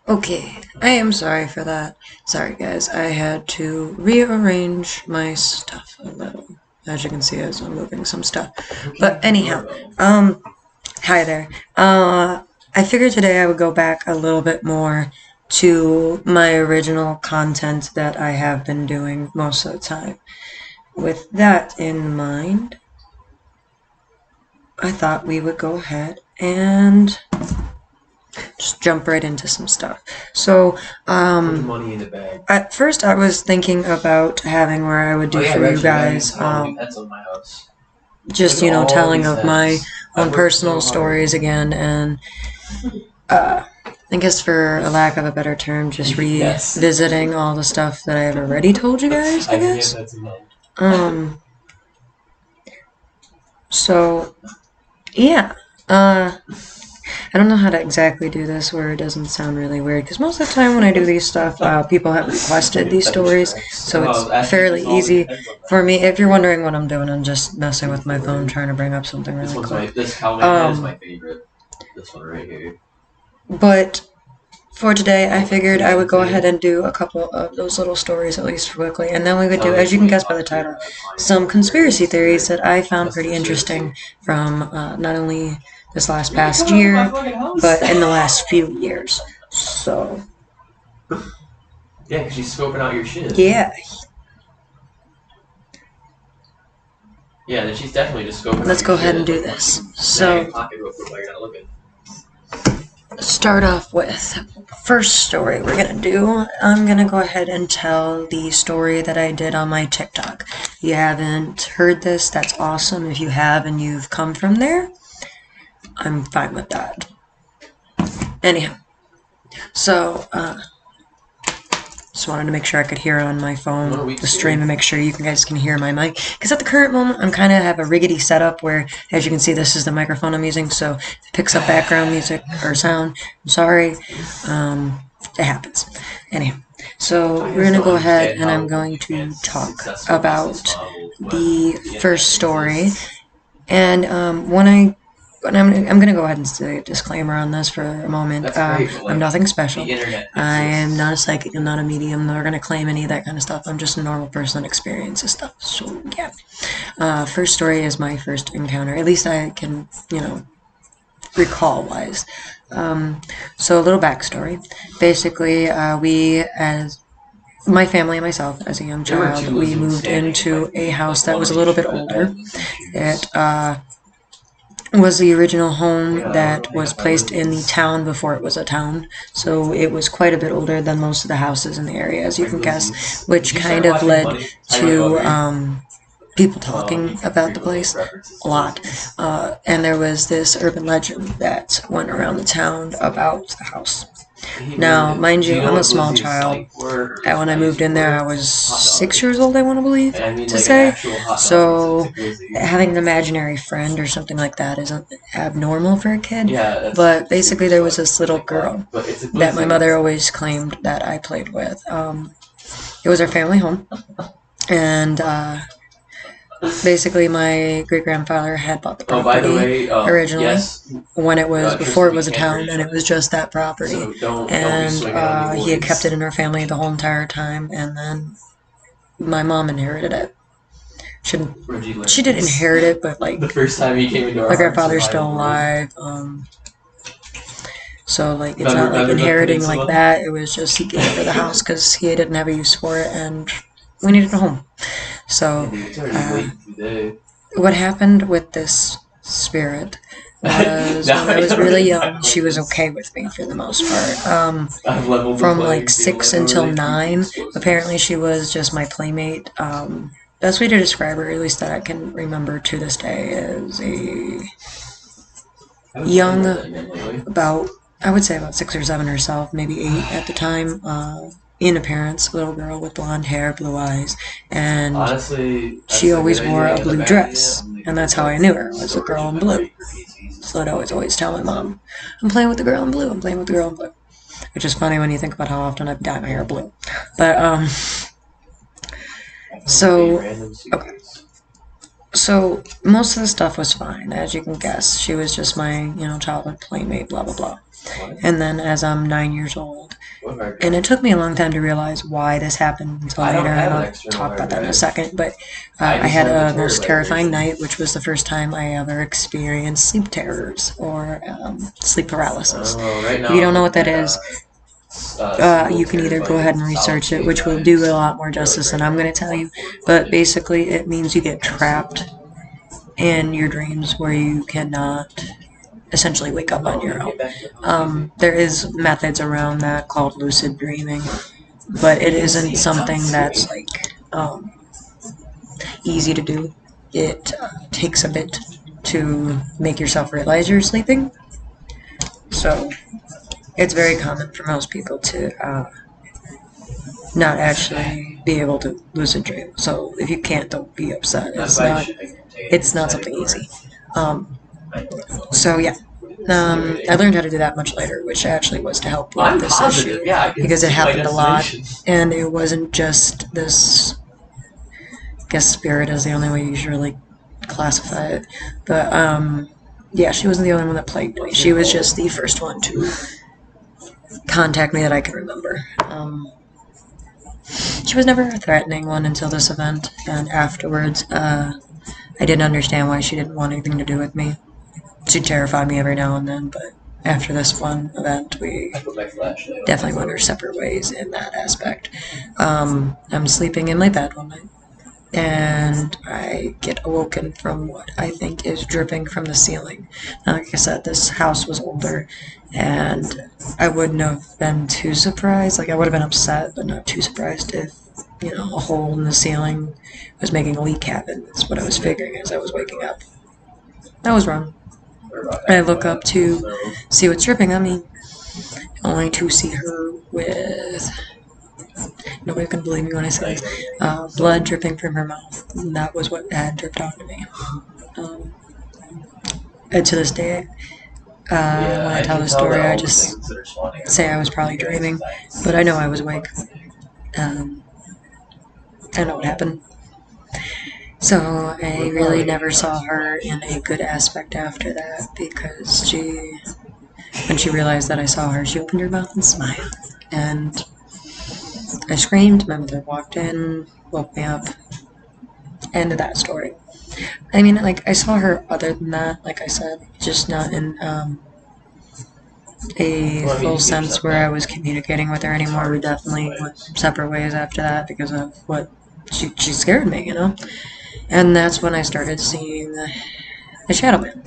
Okay, I am sorry for that. Sorry, guys. I had to rearrange my stuff a little. As you can see, as I'm moving some stuff. But anyhow, hi there. I figured today I would go back a little bit more to my original content that I have been doing most of the time. With that in mind, I thought we would go ahead and just jump right into some stuff. So, Put the money in the bag. at first I was thinking about having where I would do for you guys, That's on my house. just, Look at all telling these of my pets. I own worked personal so hard. stories again, and, I guess for a lack of a better term, just Yes. revisiting all the stuff that I've already told you guys, I guess. That's enough. So, yeah, I don't know how to exactly do this where it doesn't sound really weird, because most of the time when I do these stuff, people have requested these stories, so it's fairly easy for me. If you're wondering what I'm doing, I'm just messing with my phone, trying to bring up something really quick. This Calvin is my favorite. This one right here. But for today, I figured I would go ahead and do a couple of those little stories, at least quickly, and then we would do, as you can guess by the title, some conspiracy theories that I found pretty interesting from not only this last past year, but in the last few years. So, yeah, because she's scoping out your shit. Yeah. Yeah, then she's definitely just scoping out Let's your go ahead shit. and do this. So, start off with first story we're gonna do. I'm gonna go ahead and tell the story that I did on my TikTok. If you haven't heard this, that's awesome. If you have and you've come from there, I'm fine with that. Anyhow, so just wanted to make sure I could hear it on my phone, the stream, and make sure you guys can hear my mic. Because at the current moment, I'm kind of have a riggedy setup where, as you can see, this is the microphone I'm using. So if it picks up background music or sound, I'm sorry. It happens. Anyhow, so we're going to go ahead and I'm going to talk about the first story. And I'm going to go ahead and say a disclaimer on this for a moment. I'm nothing special. I am not a psychic. I'm not a medium. I'm not going to claim any of that kind of stuff. I'm just a normal person that experiences stuff. So, yeah. First story is my first encounter. At least I can, recall-wise. So, a little backstory. Basically, we, as my family and myself, as a young child, we moved into a house that was a little bit older. It, was the original home that was placed in the town before it was a town, so it was quite a bit older than most of the houses in the area, as you can guess, which kind of led to people talking about the place a lot. And there was this urban legend that went around the town about the house. Now, mind you, I'm a small child. When I moved in there, I was 6 years old, I want to believe, to say. So, having an imaginary friend or something like that isn't abnormal for a kid. But basically, there was this little girl that my mother always claimed that I played with. It was our family home. And, basically, my great-grandfather had bought the property originally when it was before it was a town, and it was just that property. And he had kept it in our family the whole entire time, and then my mom inherited it. She did inherit it, but like the first time he came into our my grandfather's still alive. So like it's not like inheriting like that. It was just he gave her the house because he didn't have a use for it, and we needed a home. So, what happened with this spirit was when I was really young, she was okay with me for the most part. From like 6 until 9, apparently she was just my playmate. Best way to describe her, at least that I can remember to this day, is a young, I would say about 6 or 7 herself, maybe 8 at the time. In appearance, little girl with blonde hair, blue eyes, and she always wore a blue dress, and that's how I knew her, was a girl in blue. So I'd always tell my mom, I'm playing with the girl in blue, I'm playing with the girl in blue. Which is funny when you think about how often I've dyed my hair blue. But, okay. So most of the stuff was fine, as you can guess. She was just my, childhood playmate, blah blah blah. What? And then as I'm 9 years old, What hard and drive? it took me a long time to realize why this happened until I don't later, have and an I'll external talk hard about that in a drive. second. But I I just had have a the most terabyte terrifying version. night, which was the first time I ever experienced sleep terrors or sleep paralysis. Right If you now don't I'm know what looking that at is, single you can either go terabyte ahead and solid research it, state which will do a drives. lot more They're like justice right than I'm now going to tell you. 144 But gig. basically, it means you get trapped in your dreams where you cannot essentially wake up on your own. There is methods around that called lucid dreaming, but it isn't something that's like easy to do. It takes a bit to make yourself realize you're sleeping, so it's very common for most people to not actually be able to lucid dream. So if you can't, don't be upset. It's not something easy. Um, so yeah. I learned how to do that much later, which actually was to help with I'm this positive. issue Yeah, I can because it see my happened a lot, destination. and it wasn't just this. I guess spirit is the only way you should really classify it, but yeah, she wasn't the only one that plagued me. She was just the first one to contact me that I can remember. She was never a threatening one until this event, and afterwards, I didn't understand why she didn't want anything to do with me. She terrified me every now and then, but after this one event, we I put my flashlight on. definitely went our separate ways in that aspect. I'm sleeping in my bed one night, and I get awoken from what I think is dripping from the ceiling. Now, like I said, this house was older, and I wouldn't have been too surprised. Like, I would have been upset, but not too surprised if, a hole in the ceiling was making a leak happen. That's what I was figuring as I was waking up. I was wrong. I look up to see what's dripping on me, only to see her with, nobody's gonna believe me when I say this, blood dripping from her mouth. And that was what had dripped onto me. Um, and to this day, when I tell the story, I just say I was probably dreaming, but I know I was awake. Um, I know what happened. So I really never saw her in a good aspect after that because when she realized that I saw her, she opened her mouth and smiled. And I screamed. My mother walked in, woke me up. End of that story. I mean, like, I saw her other than that, like I said, just not in a full sense where I was communicating with her anymore. We definitely went separate ways after that because of what she scared me, And that's when I started seeing the Shadow Man.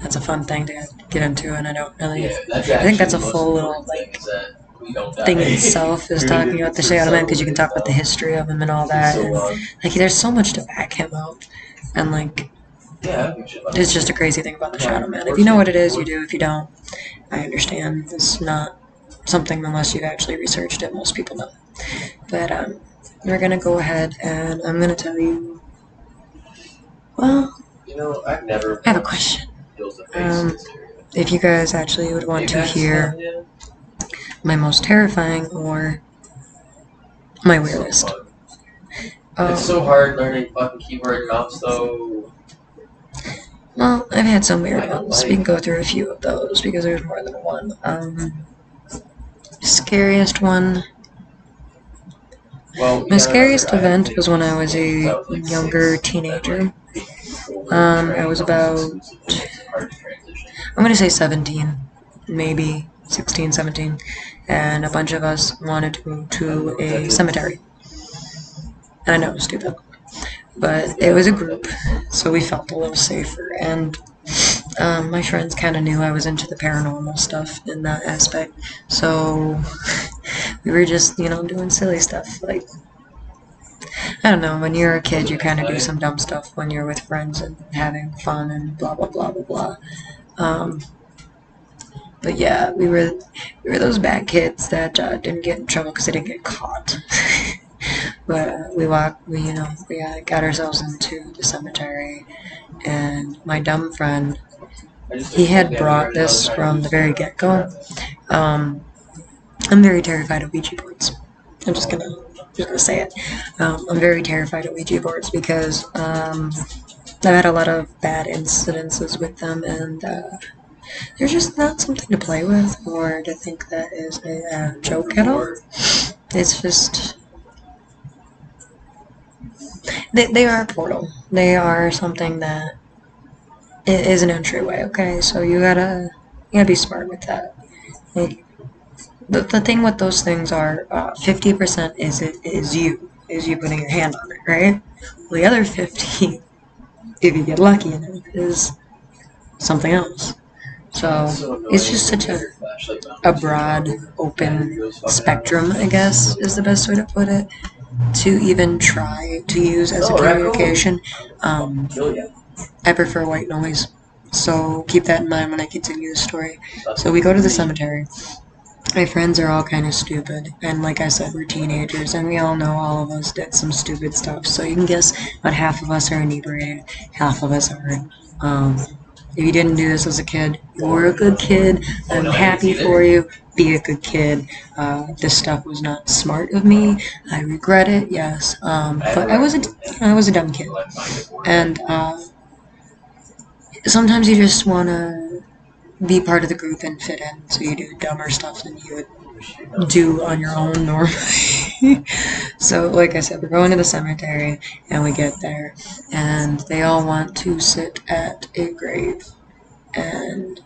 That's a fun thing to get into, and I don't really. I think that's a full little like thing in itself is talking about the Shadow Man because you can talk about the history of him and all that. And, like, there's so much to back him up, and like it's just a crazy thing about the Shadow Man. If you know what it is, you do. If you don't, I understand. It's not something unless you've actually researched it. Most people know. But we're gonna go ahead and I'm gonna tell you. Well, I've never. I have a question. If you guys actually would want to hear my most terrifying or my weirdest. It's so hard learning fucking keyboard and mouse though. Well, I've had some weird ones. We can go through a few of those because there's more than one. Scariest one. My scariest event was when I was a younger teenager. I was about, I'm going to say 17, maybe 16, 17, and a bunch of us wanted to go to a cemetery. I know, stupid. But it was a group, so we felt a little safer, and my friends kind of knew I was into the paranormal stuff in that aspect, so we were just, doing silly stuff, like, I don't know, when you're a kid, you kind of do some dumb stuff when you're with friends and having fun and blah, blah, blah, blah, blah. But yeah, we were those bad kids that didn't get in trouble because they didn't get caught. But we got ourselves into the cemetery, and my dumb friend, he had brought this from the very get-go. I'm very terrified of Ouija boards. I'm just gonna say it. I'm very terrified of Ouija boards because I've had a lot of bad incidences with them, and they're just not something to play with or to think that is a joke at all. It's just they are a portal. They are something that is an entryway. Okay, so you gotta be smart with that. Like, the thing with those things are 50% is you putting your hand on it, right? Well, the other 50, if you get lucky enough, is something else. So it's just such a broad, open spectrum, I guess, is the best way to put it, to even try to use as a communication. I prefer white noise, so keep that in mind when I continue the story. So we go to the cemetery. My friends are all kind of stupid, and like I said, we're teenagers, and we all know all of us did some stupid stuff. So you can guess about half of us are inebriated, half of us aren't. If you didn't do this as a kid, you're a good kid. I'm happy for you. Be a good kid. This stuff was not smart of me. I regret it. Yes, but I was a dumb kid, and sometimes you just wanna be part of the group and fit in, so you do dumber stuff than you would do on your own normally. So, like I said, we're going to the cemetery, and we get there, and they all want to sit at a grave, and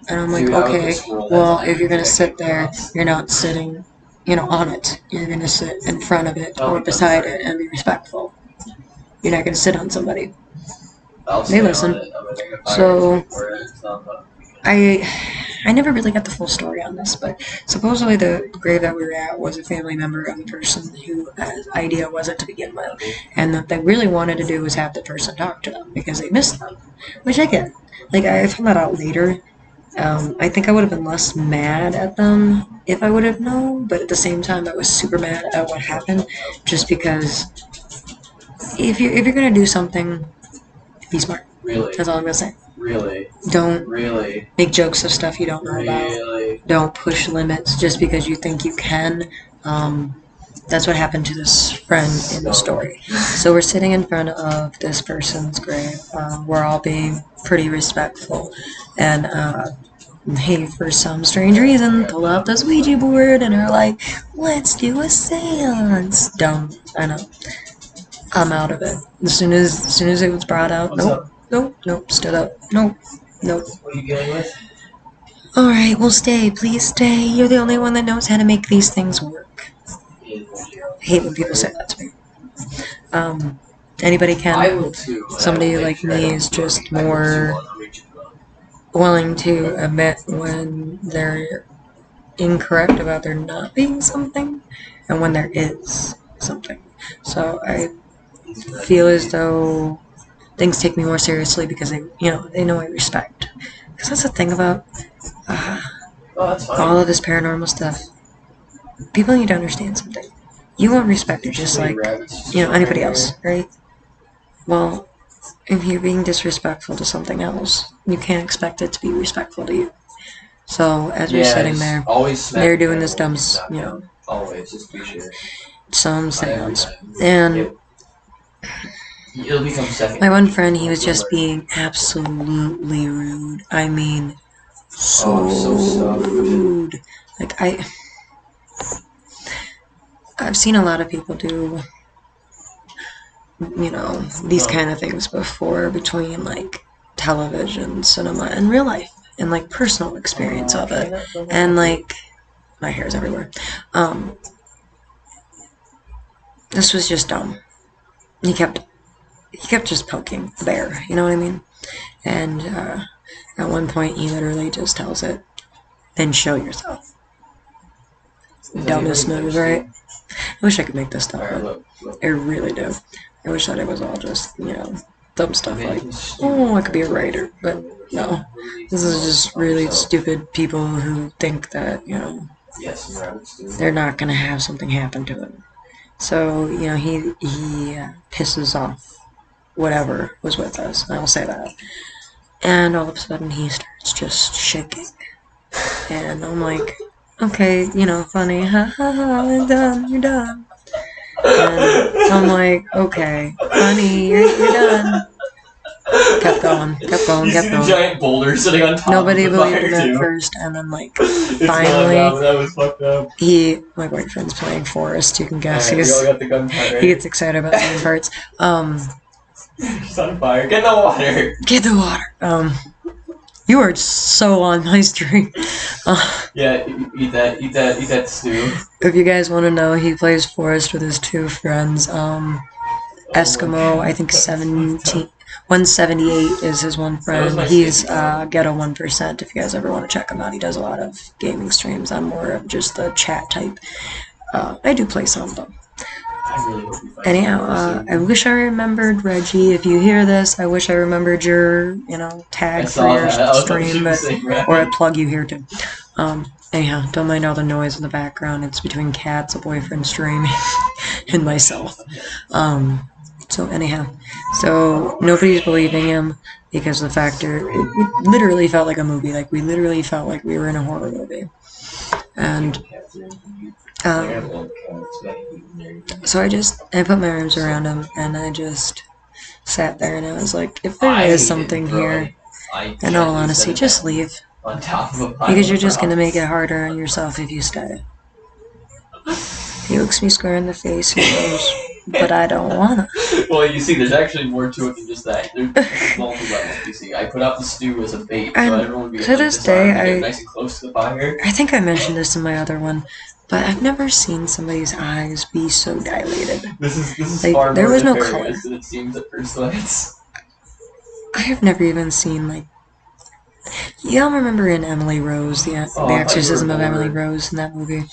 I'm like, okay, well, if you're gonna sit there, you're not sitting, on it. You're gonna sit in front of it or beside it and be respectful. You're not gonna sit on somebody. They listen. So I I never really got the full story on this, but supposedly the grave that we were at was a family member of the person who idea wasn't to begin with, and what they really wanted to do was have the person talk to them because they missed them, which I get. Like, I found that out later. I think I would have been less mad at them if I would have known, but at the same time, I was super mad at what happened, just because if you're gonna do something, be smart. Really? That's all I'm gonna say. Really? Don't Really? make jokes of stuff you don't know about. Don't push limits just because you think you can. That's what happened to this friend in the story. So we're sitting in front of this person's grave. We're all being pretty respectful, and they, for some strange reason, pull out this Ouija board and are like, "Let's do a séance." Dumb, I know. I'm out of it. As soon as it was brought out, nope, stood up, nope. What are you dealing with? All right, well, stay, please stay. You're the only one that knows how to make these things work. I hate when people say that to me. Anybody I can. will too. Somebody like me is just more willing to admit when they're incorrect about there not being something, and when there is something. So I feel as though things take me more seriously because they know I respect. Because that's the thing about all of this paranormal stuff. People need to understand something. You won't respect it just like anybody else, right? Well, if you're being disrespectful to something else, you can't expect it to be respectful to you. So as we're sitting there, they're doing this dumb, Always, just be sure. some seance, and It'll become second. my one friend, he was just being absolutely rude. I mean, so rude. Like, I've seen a lot of people do, these kind of things before, between like television, cinema, and real life, and like personal experience of it, and like my hair's everywhere. This was just dumb. He kept just poking the bear, you know what I mean? And at one point, he literally just tells it, "Then show yourself." Dumbest move, right? I wish I could make this stuff up. I really do. I wish that it was all just, dumb stuff like, oh, I could be a writer. But no. This is just really stupid people who think that, they're not going to have something happen to them. So, he pisses off whatever was with us. I'll say that. And all of a sudden he starts just shaking. And I'm like, okay, funny, ha ha ha, I'm done, you're done. And I'm like, okay, funny, you're done. kept going, kept going, You see kept the going. giant boulder sitting on top Nobody of the believed fire him at too. first, and then like It's finally, gone now, but that was fucked up. my boyfriend's playing Forest. You can guess Alright, we all got the gun part, right? he gets excited about certain parts. She's on fire. Get in the water. Get the water. You are so on my stream. Yeah, eat that stew. If you guys want to know, he plays Forest with his two friends. Eskimo, I think 178 is his one friend. He's Ghetto 1%. If you guys ever want to check him out, he does a lot of gaming streams. I'm more of just the chat type. I do play some though. I really hope you find Anyhow, I wish I remembered Reggie. If you hear this, I wish I remembered your, tag for your stream, or I plug you here too. Anyhow, don't mind all the noise in the background. It's between cats, a boyfriend streaming, and myself. So anyhow, so nobody's believing him because the factor, it literally felt like a movie. Like, we literally felt like we were in a horror movie. And so I put my arms around him and I just sat there and I was like, if there is something here, in all honesty, just leave. Because you're just gonna make it harder on yourself if you stay. He looks me square in the face and goes, but I don't wanna. Well, you see, there's actually more to it than just that. There's multiple levels, you see. I put out the stew as a bait, so everyone would be to this day, nice and close to the fire. I think I mentioned this in my other one, but I've never seen somebody's eyes be so dilated. This is like, far there more was no color than it seems at first glance. I have never even seen, like, y'all remember in Emily Rose, the Exorcism of Emily Rose in that movie,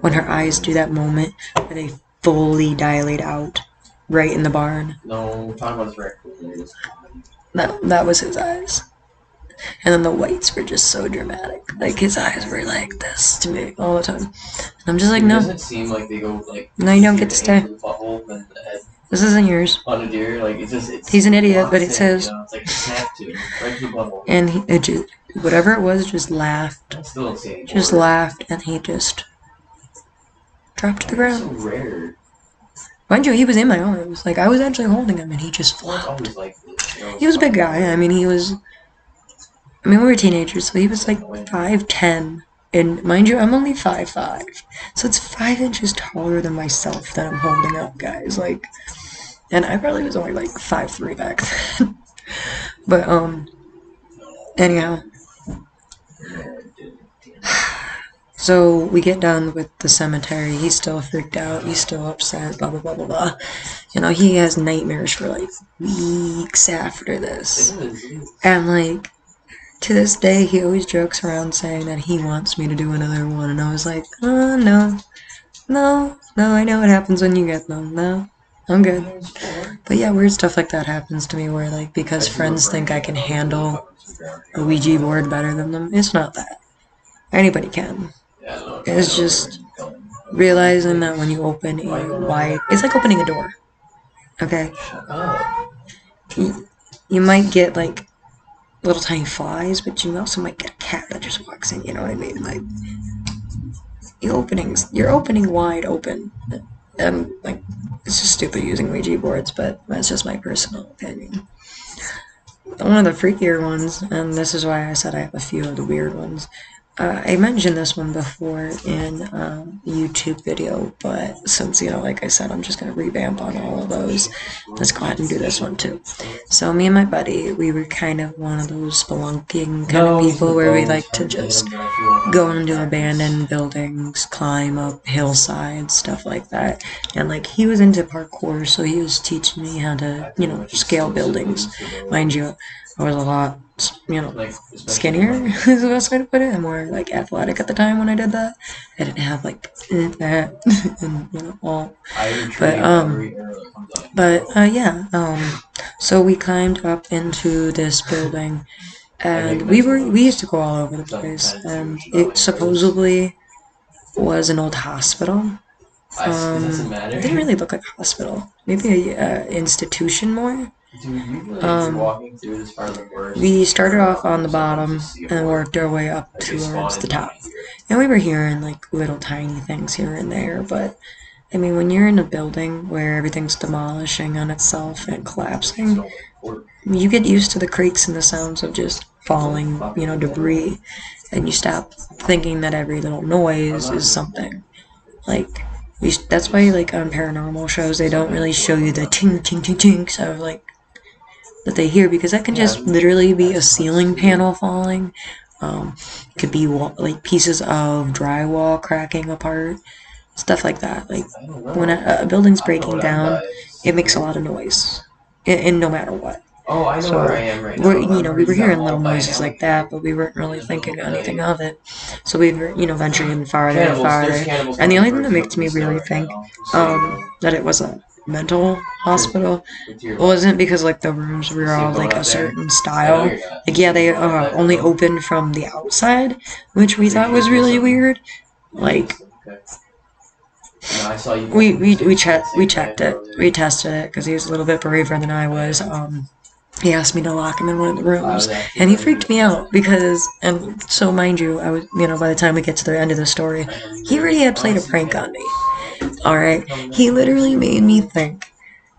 when her eyes do that moment where they fully dilate out right in the barn? No, talking about his raccoon. That was his eyes. And then the whites were just so dramatic. Like, his eyes were like this to me all the time. And I'm just like, no. It doesn't seem like they go, like... No, you don't get to stay. This isn't yours. On a deer, like, it's just... He's an idiot, but it's his. You know, it's like a snap to right to the butthole. And whatever it was, just laughed. I still don't see any just laughed, and he just dropped to the ground. So rare. Mind you, he was in my arms. Like, I was actually holding him, and he just flopped. Like he was a big guy. I mean, we were teenagers, so he was like 5'10". And mind you, I'm only 5'5". So it's 5 inches taller than myself that I'm holding up, guys. Like, and I probably was only like 5'3" back then. But, anyhow. So we get done with the cemetery. He's still freaked out. He's still upset. Blah, blah, blah, blah, blah. You know, he has nightmares for like weeks after this. And like, to this day, he always jokes around saying that he wants me to do another one. And I was like, oh, no, I know what happens when you get them. No, I'm good. But yeah, weird stuff like that happens to me where, like, because friends think I can handle a Ouija board better than them. It's not that. Anybody can. It's just realizing that when you open a wide... It's like opening a door. Okay? You might get, like, little tiny flies, but you also might get a cat that just walks in, you know what I mean? Like, you're opening wide open. Like, it's just stupid using Ouija boards, but that's just my personal opinion. One of the freakier ones, and this is why I said I have a few of the weird ones, I mentioned this one before in a YouTube video, but since, like I said, I'm just going to revamp on all of those. Let's go ahead and do this one too. So me and my buddy, we were kind of one of those spelunking kind of people where we like to just go into abandoned buildings, climb up hillsides, stuff like that. And like, he was into parkour, so he was teaching me how to, scale buildings. Mind you, I was a lot, skinnier is the best way to put it. I'm more, like, athletic at the time when I did that. I didn't have, like, that, and, all. So we climbed up into this building, and we used to go all over the place, and it supposedly was an old hospital. It didn't really look like a hospital. Maybe a institution more. We started off on the bottom and worked our way up towards the top. And we were hearing like little tiny things here and there, but I mean, when you're in a building where everything's demolishing on itself and collapsing, you get used to the creaks and the sounds of just falling, debris, and you stop thinking that every little noise is something. Like, that's why, like, on paranormal shows, they don't really show you the ting, ting, ting, tings of, like, that they hear, because that can just literally be a ceiling panel falling. It could be, like, pieces of drywall cracking apart, stuff like that. Like, when a building's breaking down, it makes a lot of noise, and no matter what. Oh, I know So where I am right now. we were hearing little noises like that, but we weren't really thinking anything of it. So we were, venturing farther and farther. And the only thing that makes me really think that it was a mental hospital wasn't because, like, the rooms were all like a certain style. Like, yeah, they only opened from the outside, which we thought was really weird. Like, we checked it, we tested it, because he was a little bit braver than I was. He asked me to lock him in one of the rooms, and he freaked me out because, and so mind you, I was, by the time we get to the end of the story, he already had played a prank on me. Alright, he literally made me think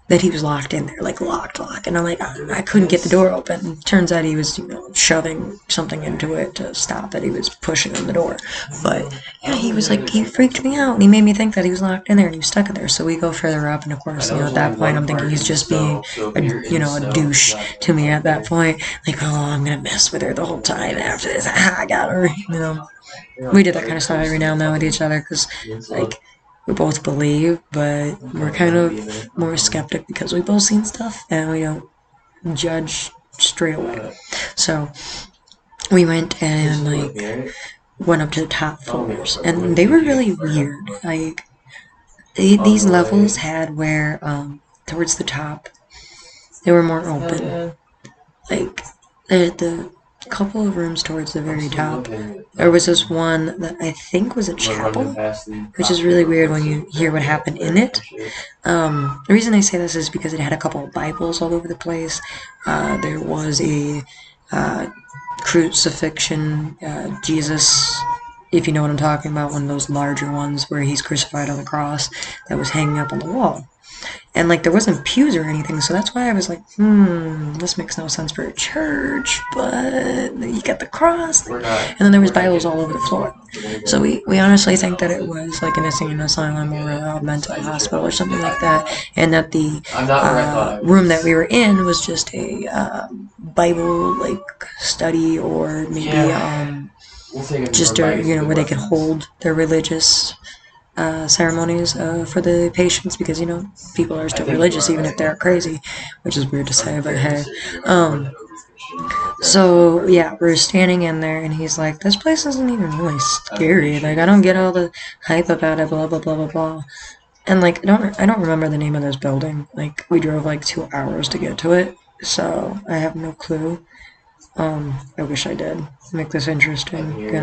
that he was locked in there, like locked, and I'm like, I couldn't get the door open. Turns out he was, shoving something into it to stop it. He was pushing on the door, but yeah, he was like, he freaked me out, and he made me think that he was locked in there and he was stuck in there. So we go further up, and of course, at that point, I'm thinking he's just being, a douche to me at that point. Like, oh, I'm gonna mess with her the whole time after this. I got her, We did that kind of stuff every now and then with each other, because, like, we both believe, but we're kind of more skeptic because we both seen stuff and we don't judge straight away. So we went and, like, went up to the top floors, and they were really weird. Like, these levels had where towards the top they were more open. Like, the couple of rooms towards the very top, there was this one that I think was a chapel, which is really weird when you hear what happened in it. The reason I say this is because it had a couple of Bibles all over the place. There was a crucifixion, Jesus, if you know what I'm talking about, one of those larger ones where he's crucified on the cross, that was hanging up on the wall. And, like, there wasn't pews or anything, so that's why I was like, this makes no sense for a church, but you got the cross. And then there was Bibles all over the floor. So we honestly think that it was, like, an insane asylum or a mental hospital or something like that, and that the room that we were in was just a Bible, like, study, or maybe just where they could hold their religious ceremonies for the patients, because people are still religious even if they're crazy, which is weird to say, but hey. So yeah, we're standing in there, and he's like, "This place isn't even really scary. Like, I don't get all the hype about it, blah blah blah blah blah." And, like, I don't remember the name of this building. Like, we drove like 2 hours to get to it, so I have no clue. I wish I did make this interesting,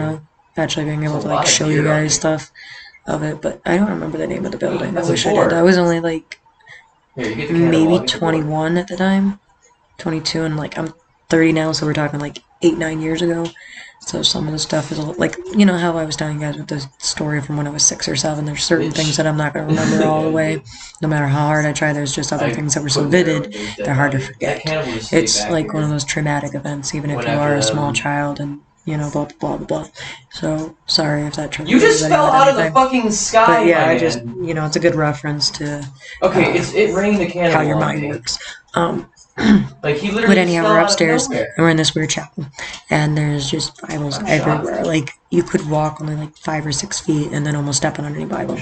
actually being able to, like, show you guys stuff of it, but I don't remember the name of the building. I wish I did. I was only, like, maybe 21 at the time, 22, and, like, I'm 30 now, so we're talking, like, 8-9 years ago. So some of the stuff is, like, how I was telling you guys with the story from when I was 6 or 7, there's certain things that I'm not going to remember all the way, no matter how hard I try. There's just other things that were so vivid, they're hard to forget. It's like one of those traumatic events, even if you are a small child, and blah, blah, blah, blah. So, sorry if that triggers. You just fell out of the fucking sky, but yeah, I just, it's a good reference to it rained a cannibal how your mind works. Like, he literally but anyhow, we're upstairs, and we're in this weird chapel, and there's just Bibles everywhere. Like, you could walk only, like, 5 or 6 feet and then almost step on any Bible.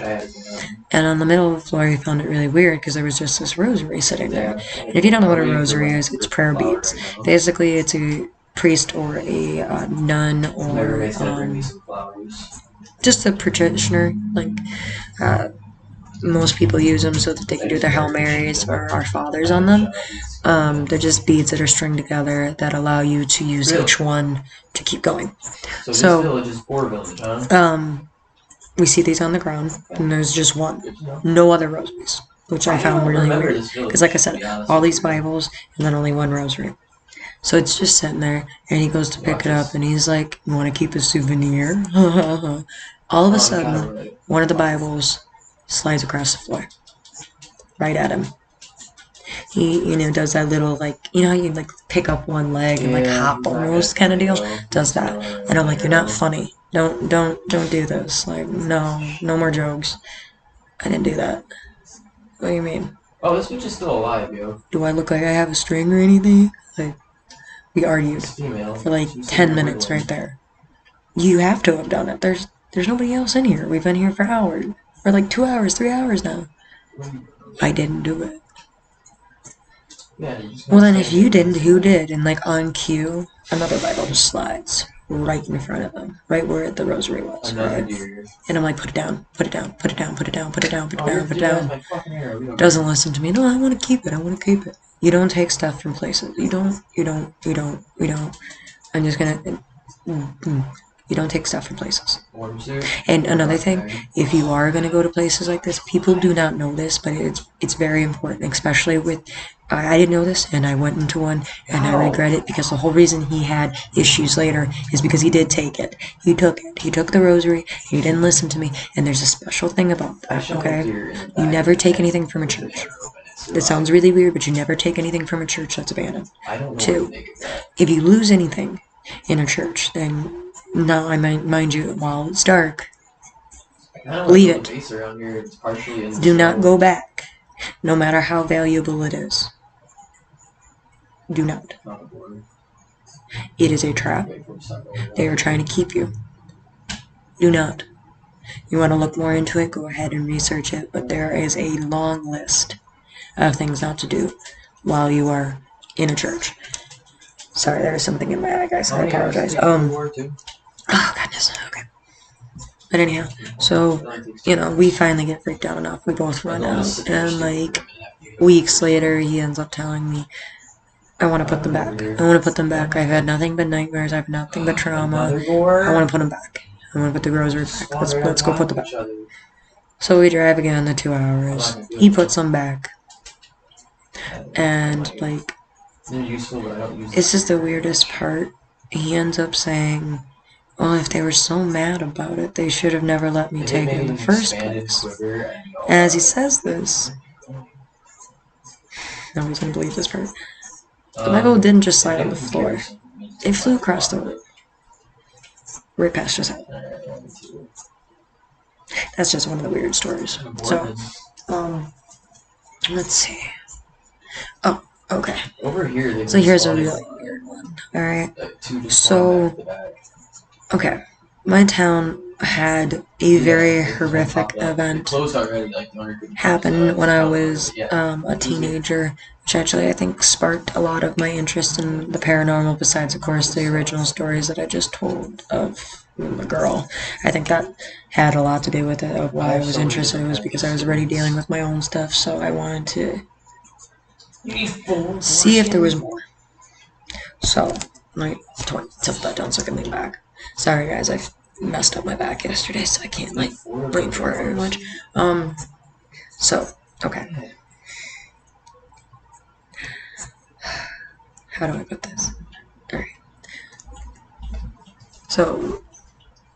And on the middle of the floor, we found it really weird, because there was just this rosary sitting there. And if you don't know what a rosary is, it's prayer beads. Basically, it's a priest or a nun, or just a practitioner. Like, most people use them so that they can do their Hail Marys or Our Fathers on them. They're just beads that are stringed together that allow you to use each one to keep going. So this village is poor village, huh? We see these on the ground, and there's just one. No other rosaries, which I found really weird. Because, like I said, all these Bibles, and then only one rosary. So it's just sitting there, and he goes to pick it up, and he's like, "You want to keep a souvenir?" All of a sudden, one of the Bibles slides across the floor, right at him. he does that little how you like pick up one leg and like hop almost kind of deal. Does that, and I'm like, you're not funny. Don't do this. Like, no more jokes. I didn't do that. What do you mean? Oh, this bitch is still alive, yo. Do I look like I have a string or anything? Like, we argued for like 10 minutes right there. You have to have done it. There's nobody else in here. We've been here for hours. For like 2 hours, 3 hours now. I didn't do it. Well, then if you didn't, who did? And like on cue, another Bible just slides right in front of them, right where the rosary was. Right? And I'm like, put it down, put it down, put it down, put it down, put it down, put it down, put it down. Doesn't listen to me. No, I want to keep it. I want to keep it. You don't take stuff from places. You don't. I'm just gonna. You don't take stuff from places. And another thing, if you are going to go to places like this, people do not know this, but it's very important, especially with. I didn't know this, and I went into one, and I regret it because the whole reason he had issues later is because he did take it. He took it. He took the rosary. He didn't listen to me, and there's a special thing about that. Okay, you never take anything from a church. That sounds really weird, but you never take anything from a church that's abandoned. 2, if you lose anything in a church, then. No, I mind you, while it's dark, leave it. Do not go back, no matter how valuable it is. Do not. It is a trap. They are trying to keep you. Do not. You want to look more into it, go ahead and research it, but there is a long list of things not to do while you are in a church. Sorry, there was something in my eye, guys. I apologize. Oh, goodness. Okay. But anyhow, so, we finally get freaked out enough. We both run out. And, like, weeks later, he ends up telling me, I want to put them back. I want to put them back. I've had nothing but nightmares. I've nothing but trauma. I want to put them back. I want to put the rosary back. Let's go put them back. So we drive again the 2 hours. He puts them back. And, like, it's just the weirdest part. He ends up saying, well, if they were so mad about it, they should have never let me take it in the first place. As he says this, nobody's gonna believe this part. The Bible didn't just slide on the floor. It flew across the room. Right past his head. That's just one of the weird stories. So, let's see. Oh, okay. So here's a really weird one. Alright. So, okay, my town had a very horrific event happen when I was a teenager, which actually I think sparked a lot of my interest in the paranormal, besides, of course, the original stories that I just told of the girl. I think that had a lot to do with it, of why I was interested. It was because I was already dealing with my own stuff, so I wanted to see if there was more. So, let me tilt that down so I can lean back. Sorry guys, I messed up my back yesterday, so I can't like lean forward very much. So, okay. How do I put this? Alright. So,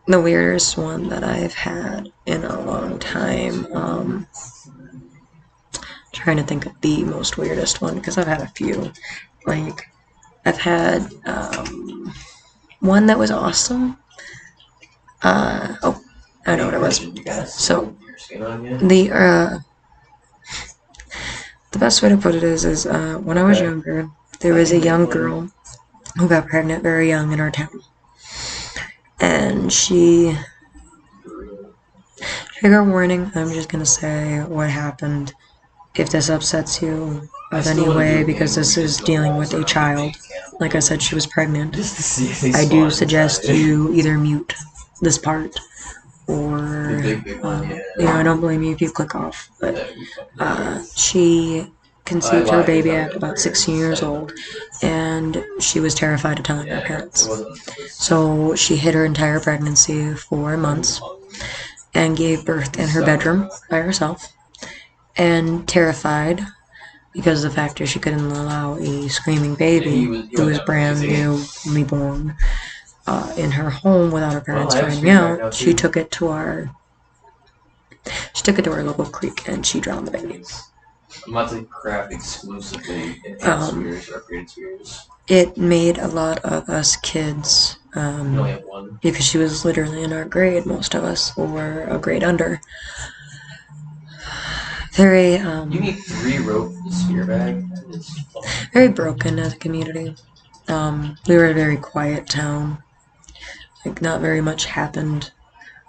the weirdest one that I've had in a long time, trying to think of the most weirdest one, because I've had a few. Like, I've had, one that was awesome. I know what it was. So, the best way to put it is when I was younger, there was a young girl who got pregnant very young in our town. And trigger warning, I'm just gonna say what happened. If this upsets you of any way, because this is dealing with a child. Like I said, she was pregnant. I do suggest you either mute this part or, I don't blame you if you click off. But she conceived her baby at about 16 years old, and she was terrified of telling her parents. So she hid her entire pregnancy for months and gave birth in her bedroom by herself, and terrified because of the fact that she couldn't allow a screaming baby who was brand newly born in her home without her parents finding out. She took it to our local creek and she drowned the baby. I'm about to craft exclusively enhanced spheres or upgraded spheres. It made a lot of us kids, We only have one. because she was literally in our grade, most of us, or a grade under. Very, You need 3 rope for the sphere bag? very broken as a community. We were a very quiet town. Like, not very much happened.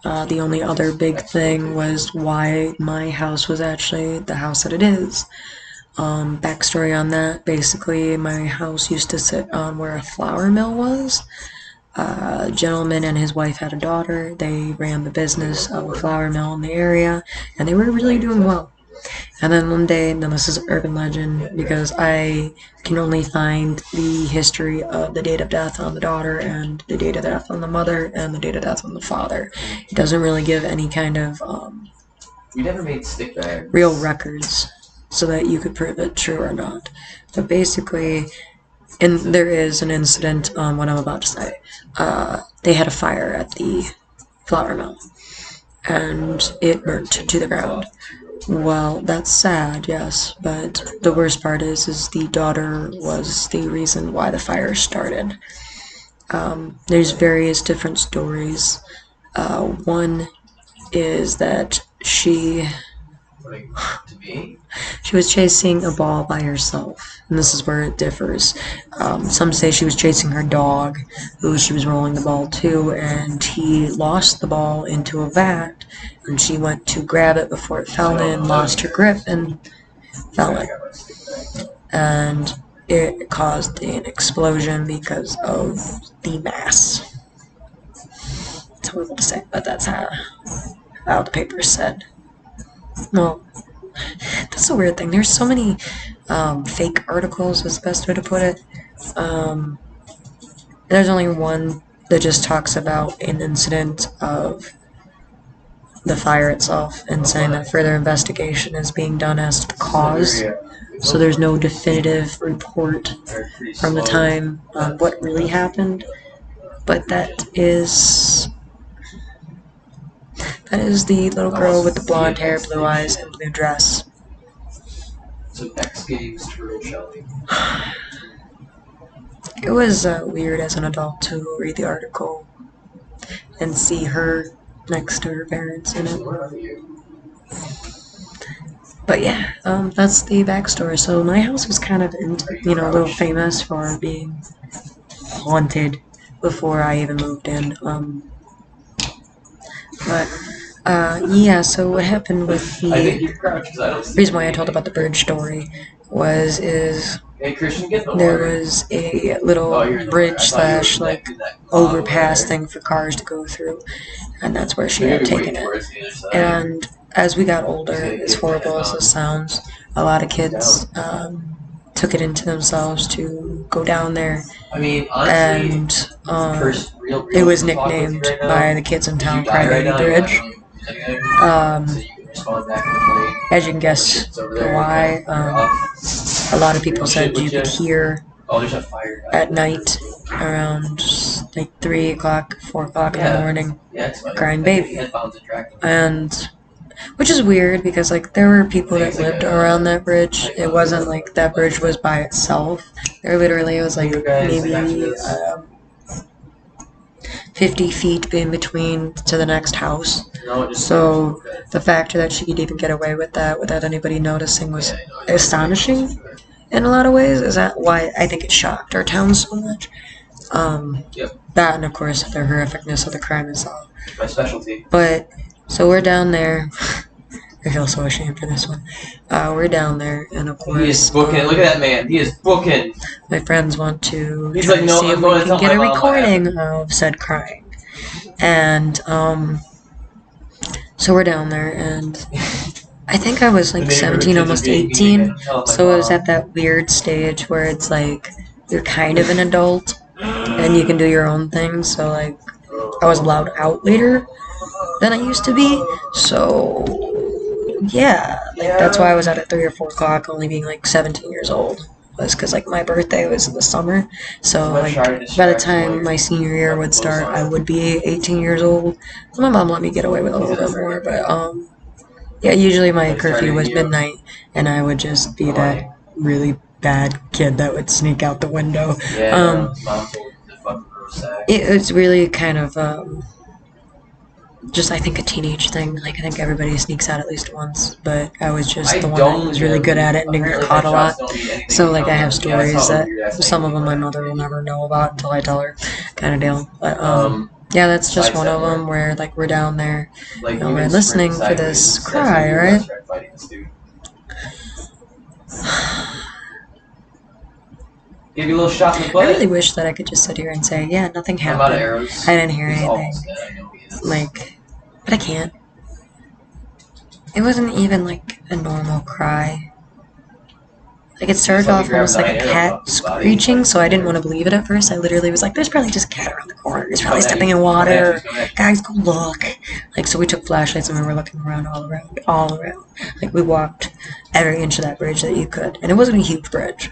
The only other big thing was why my house was actually the house that it is. Backstory on that, basically, my house used to sit on where a flour mill was. A gentleman and his wife had a daughter. They ran the business of a flour mill in the area, and they were really doing well. And then one day, now this is urban legend, because I can only find the history of the date of death on the daughter and the date of death on the mother and the date of death on the father. It doesn't really give any kind of we never made stick bags. Real records so that you could prove it true or not. But basically, and there is an incident on what I'm about to say. They had a fire at the flour mill, and it burnt to the ground. Well, that's sad, yes, but the worst part is the daughter was the reason why the fire started. There's various different stories. One is that she was chasing a ball by herself, and this is where it differs. Some say she was chasing her dog, who she was rolling the ball to, and he lost the ball into a vat, and she went to grab it before it fell in, lost her grip, and fell in. And it caused an explosion because of the mass. It's horrible to say, but that's how the paper said. Well, that's a weird thing. There's so many fake articles, is the best way to put it. There's only one that just talks about an incident of the fire itself and saying that further investigation is being done as to the cause. So there's no definitive report from the time on what really happened. But that is the little girl with the blonde hair, blue eyes, and blue dress. So X Games to Shelley. It was weird as an adult to read the article and see her next to her parents in it. But yeah, that's the backstory. So my house was kind of, a little famous for being haunted before I even moved in. Yeah, so what happened with the reason why I told about the bird story there was a little bridge / like overpass thing for cars to go through, and that's where she had taken it. And as we got older, as horrible as this sounds, a lot of kids took it into themselves to go down there, and it was nicknamed by the kids in town Crybaby Bridge. As you can guess why, a lot of people said you could hear at night around like 3 o'clock, 4 o'clock in the morning crying baby. And which is weird because like there were people that lived around that bridge. It wasn't like that bridge was by itself. There literally was like maybe 50 feet in between to the next house. So the fact that she could even get away with that without anybody noticing was astonishing in a lot of ways. Is that why I think it shocked our town so much? That and of course the horrificness of the crime itself. My specialty. But so we're down there. I feel so ashamed for this one. We're down there, and of course, he is booking. Look at that man. He is booking. My friends want to try to see if we can get a recording of said crying. And so we're down there, and I think I was like 17, almost 18. So it was at that weird stage where it's like you're kind of an adult, and you can do your own thing. So like I was allowed out later than I used to be. So yeah, like that's why I was out at 3 or 4 o'clock, only being like 17 years old. Was because like my birthday was in the summer, so like by the time my senior year would start, I would be 18 years old. So my mom let me get away with a little bit more, but Yeah, usually my Like, starting curfew was to hear- midnight, and I would just be that really bad kid that would sneak out the window. Yeah, no, his mom told him to fucking throw a sack. It's really kind of just I think a teenage thing. Like I think everybody sneaks out at least once, but I was just the one that was really good at it and didn't get caught a lot. So like I have stories that some of them my mother will never know about until I tell her, kind of deal. But yeah, that's just one of them where like we're down there, Like, and we're listening for this cry, right? Give you a little shot in the I butt. really wish that I could just sit here and say, yeah, nothing I'm out of happened. arrows. I didn't hear He's anything. almost dead, I know he is. Like, but I can't. It wasn't even like a normal cry. Like it started off almost like a cat screeching, so I didn't want to believe it at first. I literally was like, "There's probably just a cat around the corner. He's probably stepping in water. Guys, go look!" Like so, we took flashlights and we were looking around, all around. Like we walked every inch of that bridge that you could, and it wasn't a huge bridge.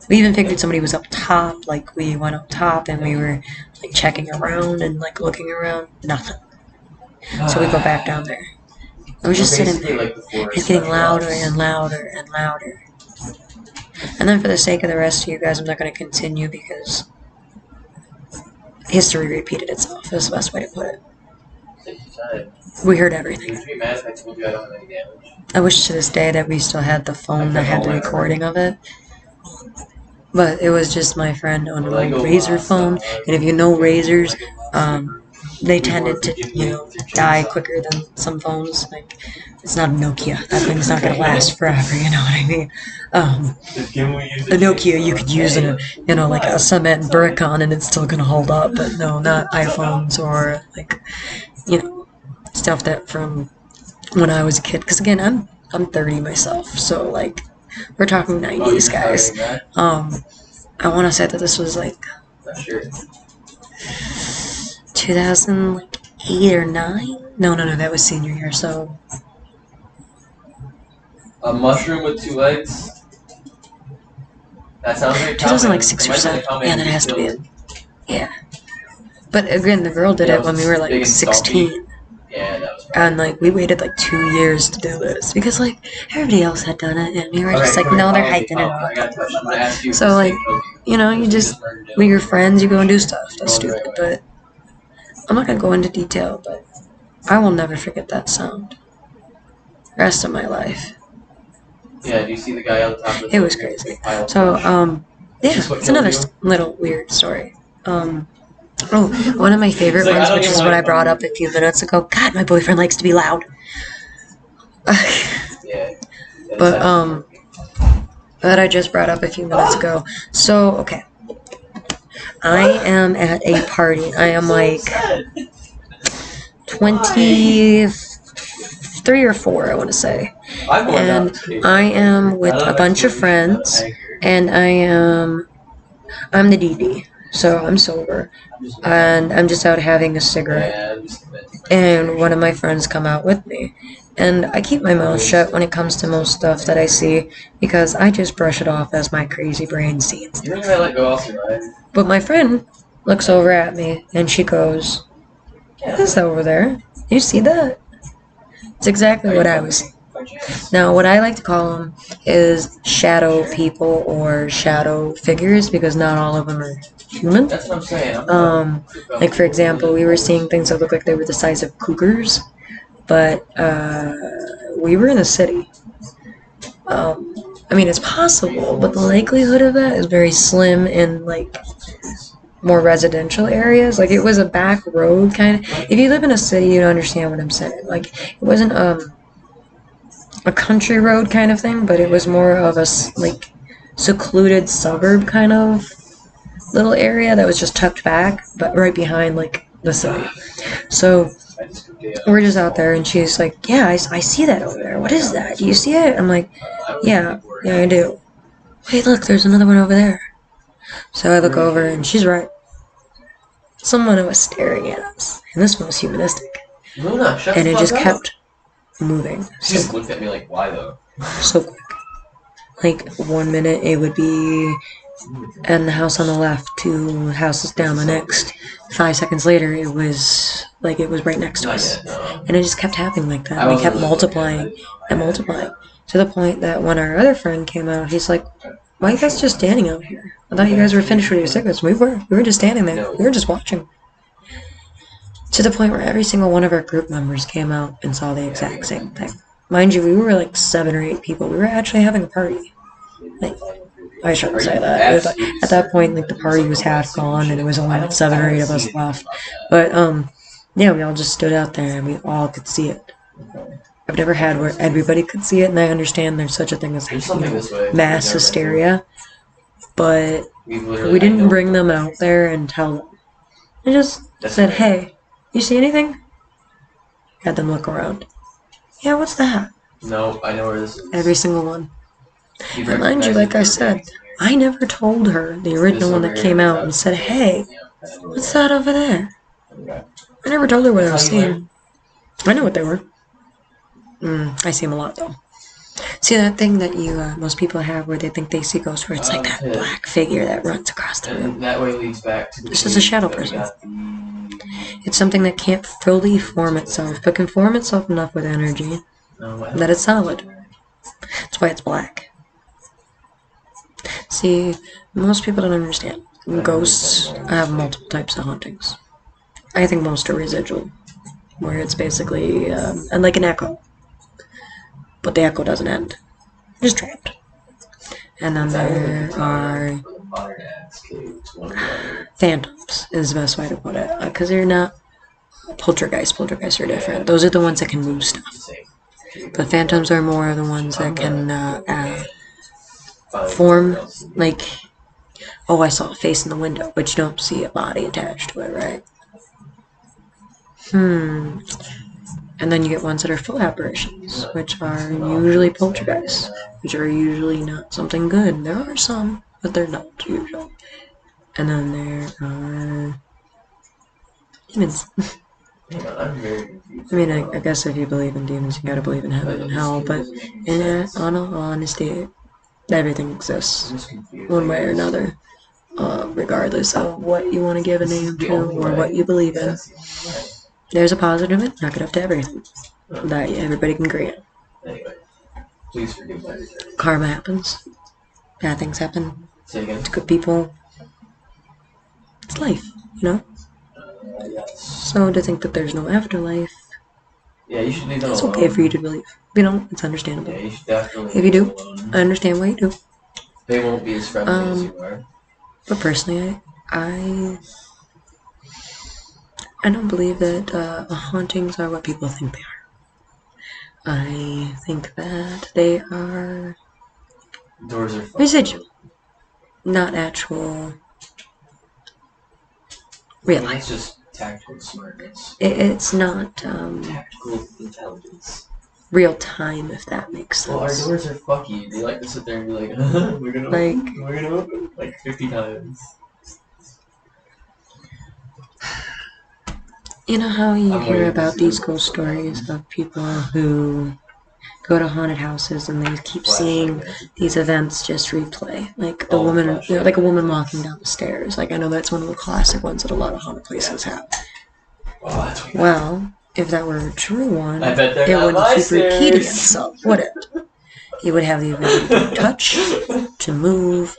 We even figured somebody was up top. Like we went up top and we were like checking around and like looking around. Nothing. So we go back down there. I was just sitting there. It's getting louder and louder and louder. And then for the sake of the rest of you guys, I'm not going to continue because history repeated itself. That's the best way to put it. We heard everything. I wish to this day that we still had the phone that had the recording of it. But it was just my friend on an old Razor phone. And if you know Razors, they tended to, die quicker than some phones. Like, it's not a Nokia. That thing's not gonna last forever. You know what I mean? A Nokia you could use in a, like a cement brick on, and it's still gonna hold up. But no, not iPhones or like, stuff that from when I was a kid. Because again, I'm 30 myself, so like, we're talking 90s, guys. I want to say that this was like 2008 or 9? No, that was senior year, so... A mushroom with 2 legs? That sounds like 2006 or 7. Yeah, that has to be it. Yeah. But again, the girl did it when we were like 16. Yeah, that was and like we waited like 2 years to do this because like everybody else had done it and we were just like, no, they're hyping it up. So like, you just with your friends, you go and do stuff. That's stupid, but I'm not gonna go into detail. But I will never forget that sound. Rest of my life. Yeah, do you see the guy on the top of the It was crazy. So yeah, it's another little weird story. One of my favorite ones, which is what I brought up a few minutes ago. God, my boyfriend likes to be loud. But that I just brought up a few minutes ago. So, okay. I am at a party. I am like 23 or 4, I want to say. And I am with a bunch of friends, and I'm the DD. So I'm sober, and I'm just out having a cigarette, and one of my friends come out with me, and I keep my mouth shut when it comes to most stuff that I see, because I just brush it off as my crazy brain sees. But my friend looks over at me, and she goes, "What is that over there? You see that?" It's exactly what I was seeing. Now, what I like to call them is shadow people or shadow figures, because not all of them are human. That's what I'm saying. Like for example, we were seeing things that looked like they were the size of cougars, but we were in a city. I mean, it's possible, but the likelihood of that is very slim in like more residential areas. Like it was a back road kind of. If you live in a city, you don't understand what I'm saying. Like it wasn't a country road kind of thing, but it was more of a like secluded suburb kind of little area that was just tucked back, but right behind like the city. So we're just out there, and she's like, "Yeah, I see that over there. What is that? Do you see it?" I'm like, "Yeah, I do." "Hey, look, there's another one over there." So I look over, and she's right. Someone was staring at us, and this one was humanistic, and it just kept moving. She just looked at me like, why though? So quick. Like 1 minute it would be and the house on the left, 2 houses down the next. 5 seconds later, it was like it was right next to us, and it just kept happening like that. We kept multiplying and multiplying to the point that when our other friend came out, he's like, "Why are you guys just standing out here? I thought you guys were finished with your cigarettes." We were just standing there. We were just watching. To the point where every single one of our group members came out and saw the exact same thing. Mind you, we were like 7 or 8 people. We were actually having a party. Like, I shouldn't say that. At that point, like, the party was half gone, and it was only like 7 or 8 of us left. But yeah, we all just stood out there, and we all could see it. I've never had where everybody could see it, and I understand there's such a thing as mass hysteria, but we didn't bring them out there and tell them. We just said, "Hey, you see anything?" Had them look around. Yeah, what's that? No, I know where this is. Every single one. And mind you, like I said, I never told her, the original one that came out, and said, "Hey, what's that over there?" I never told her what I was seeing. I know what they were. I see them a lot, though. See that thing that most people have where they think they see ghosts, where it's like that black figure that runs across the room? That way leads back to this is a shadow person. It's something that can't fully form itself, but can form itself enough with energy that it's solid. That's why it's black. See, most people don't understand. Ghosts have multiple types of hauntings. I think most are residual, where it's basically and like an echo, but the echo doesn't end. It's just trapped. And then there are phantoms is the best way to put it, because they're not poltergeists. Poltergeists are different. Those are the ones that can move stuff. But phantoms are more the ones that can form, like, oh, I saw a face in the window, but you don't see a body attached to it, right? And then you get ones that are full apparitions, which are usually poltergeists, which are usually not something good. There are some, but they're not usually. And then there are demons. I mean, I guess if you believe in demons, you gotta believe in heaven and hell, but in all honesty, everything exists, one way or another, regardless of what you want to give a name to or what you believe in. There's a positive and knock it up to everything that everybody can agree on. Karma happens. Bad things happen to good people. It's life, you know? So to think that there's no afterlife, it's okay for you to believe. If you don't, it's understandable. If you do, I understand why you do. They won't be as friendly as you are. But personally, I don't believe that hauntings are what people think they are. I think that they are residual, not actual real life. It's just tactical smartness. It's not tactical intelligence. Real time, if that makes sense. Well, our doors are fucky. They like to sit there and be like, we're gonna open like 50 times. You know how you hear about these ghost stories of people who go to haunted houses and they keep seeing these events just replay, like the woman, like a woman walking down the stairs. Like, I know that's one of the classic ones that a lot of haunted places have. Well, if that were a true one, it wouldn't keep repeating itself, would it? It would have the ability to touch, to move,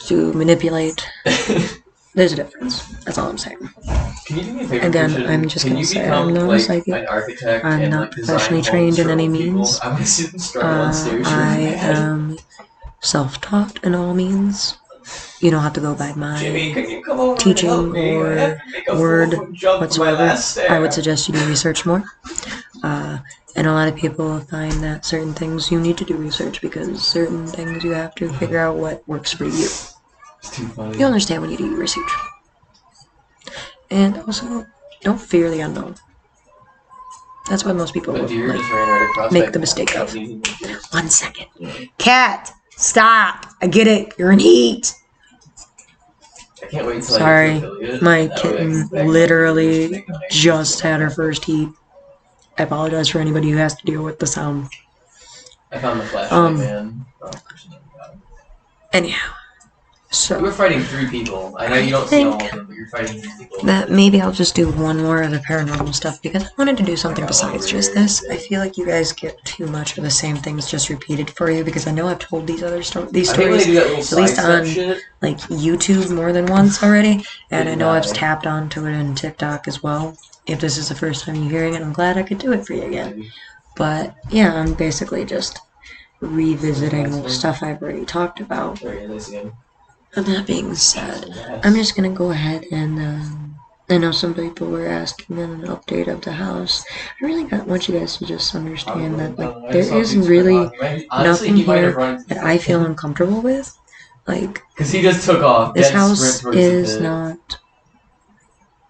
to manipulate. There's a difference. That's all I'm saying. Can you do me a favor? Again, I'm just going to say I'm not a psychic. I'm not professionally trained in any means. I am self-taught in all means. You don't have to go by my teaching or word whatsoever. I would suggest you do research more. And a lot of people find that certain things you need to do research because certain things you have to figure out what works for you. You'll understand when you do your research. And also, don't fear the unknown. That's what most people make the mistake of. 1 second. Cat, stop. I get it. You're in heat. I can't wait Sorry, my kitten literally just had her first heat. I apologize for anybody who has to deal with the sound. I found the flashlight, man. Anyhow. So You're fighting 3 people. I know you don't see all of them, but you're fighting 3 people. that maybe I'll just do one more of the paranormal stuff because I wanted to do something besides just this. I feel like you guys get too much of the same things just repeated for you because I know I've told these other these stories at least on like YouTube more than once already, and I know I've tapped onto it on TikTok as well. If this is the first time you're hearing it, I'm glad I could do it for you again. But yeah, I'm basically just revisiting stuff I've already talked about. And that being said, I'm just gonna go ahead and I know some people were asking an update of the house. I really want you guys to just understand that like there isn't really nothing here that I feel uncomfortable with. Like, because he just took off. This house is not.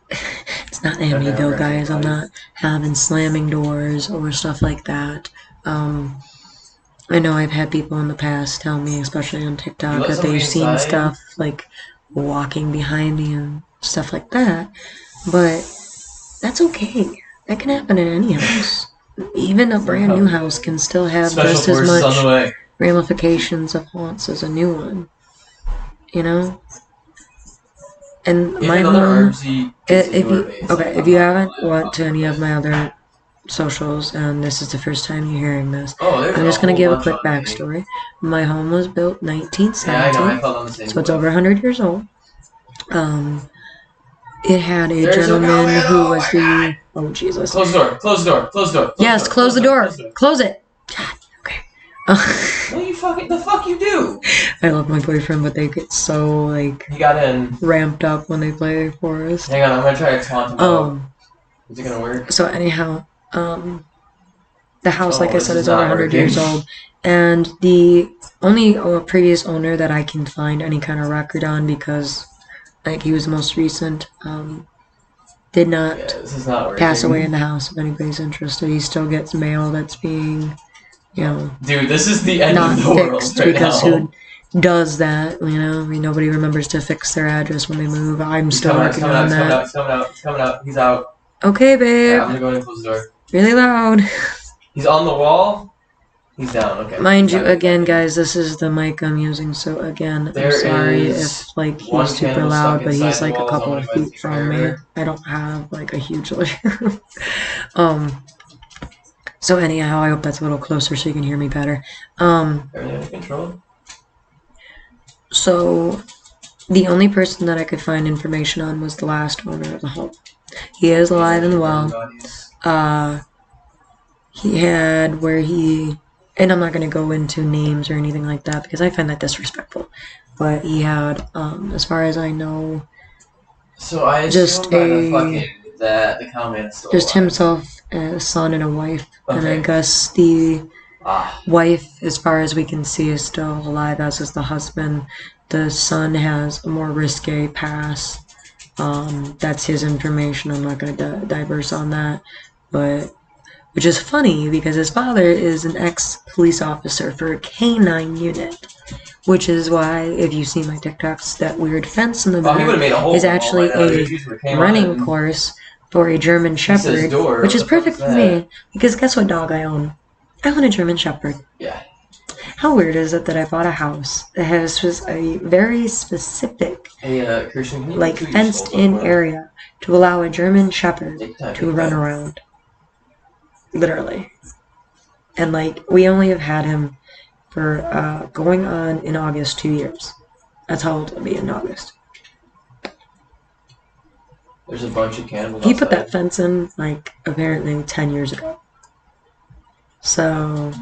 It's not Amityville, guys. I'm not having slamming doors or stuff like that. I know I've had people in the past tell me, especially on TikTok, that they've seen stuff like walking behind me and stuff like that, but that's okay. That can happen in any house. Even a brand new house can still have just as much ramifications of haunts as a new one. You know? And my home, if you haven't went to any of my other socials and this is the first time you're hearing this, I'm just going to give a quick backstory. My home was built 1970, so it's over 100 years old. It had a gentleman who was the... Oh, Jesus. Close the door. Close the door. Close the door. Yes, close the door. Close it. God, okay. What you fucking... The fuck you do? I love my boyfriend, but they get so, like... He got in. Ramped up when they play Forest. Hang on, I'm gonna try to taunt him. Is it gonna work? So anyhow... the house, like I said, is over 100 years old, and the only previous owner that I can find any kind of record on, because like he was the most recent, did not pass away in the house. If anybody's interested, he still gets mail that's being, you know, dude, this is the end of the world right because now. Who does that? You know, I mean, nobody remembers to fix their address when they move. I'm still working on that. He's coming out. He's out. Okay, babe. Yeah, I'm gonna go in and close the door. Really loud. He's on the wall. He's down. Okay. Mind you, again, guys, this is the mic I'm using, so again, I'm sorry if like he's super loud, but he's like a couple of feet from me. I don't have like a huge living room. So anyhow, I hope that's a little closer so you can hear me better. Everything under control. So the only person that I could find information on was the last owner of the home. He is alive and well. He had where he, and I'm not going to go into names or anything like that because I find that disrespectful, but he had, as far as I know, so I just the himself, a son and a wife, and I guess the wife, as far as we can see, is still alive, as is the husband. The son has a more risque past. That's his information. I'm not going to diverse on that, but which is funny because his father is an ex-police officer for a K-9 unit, which is why, if you see my TikToks, that weird fence in the back is actually a running course for a German Shepherd, which is perfect for me, because guess what dog I own? I own a German Shepherd. Yeah. How weird is it that I bought a house that has just a very specific, like, fenced-in area to allow a German Shepherd to run around? Literally. And like, we only have had him for going on in August 2 years. That's how old he'll be in August. There's a bunch of cannibals He put that fence in like apparently 10 years ago. So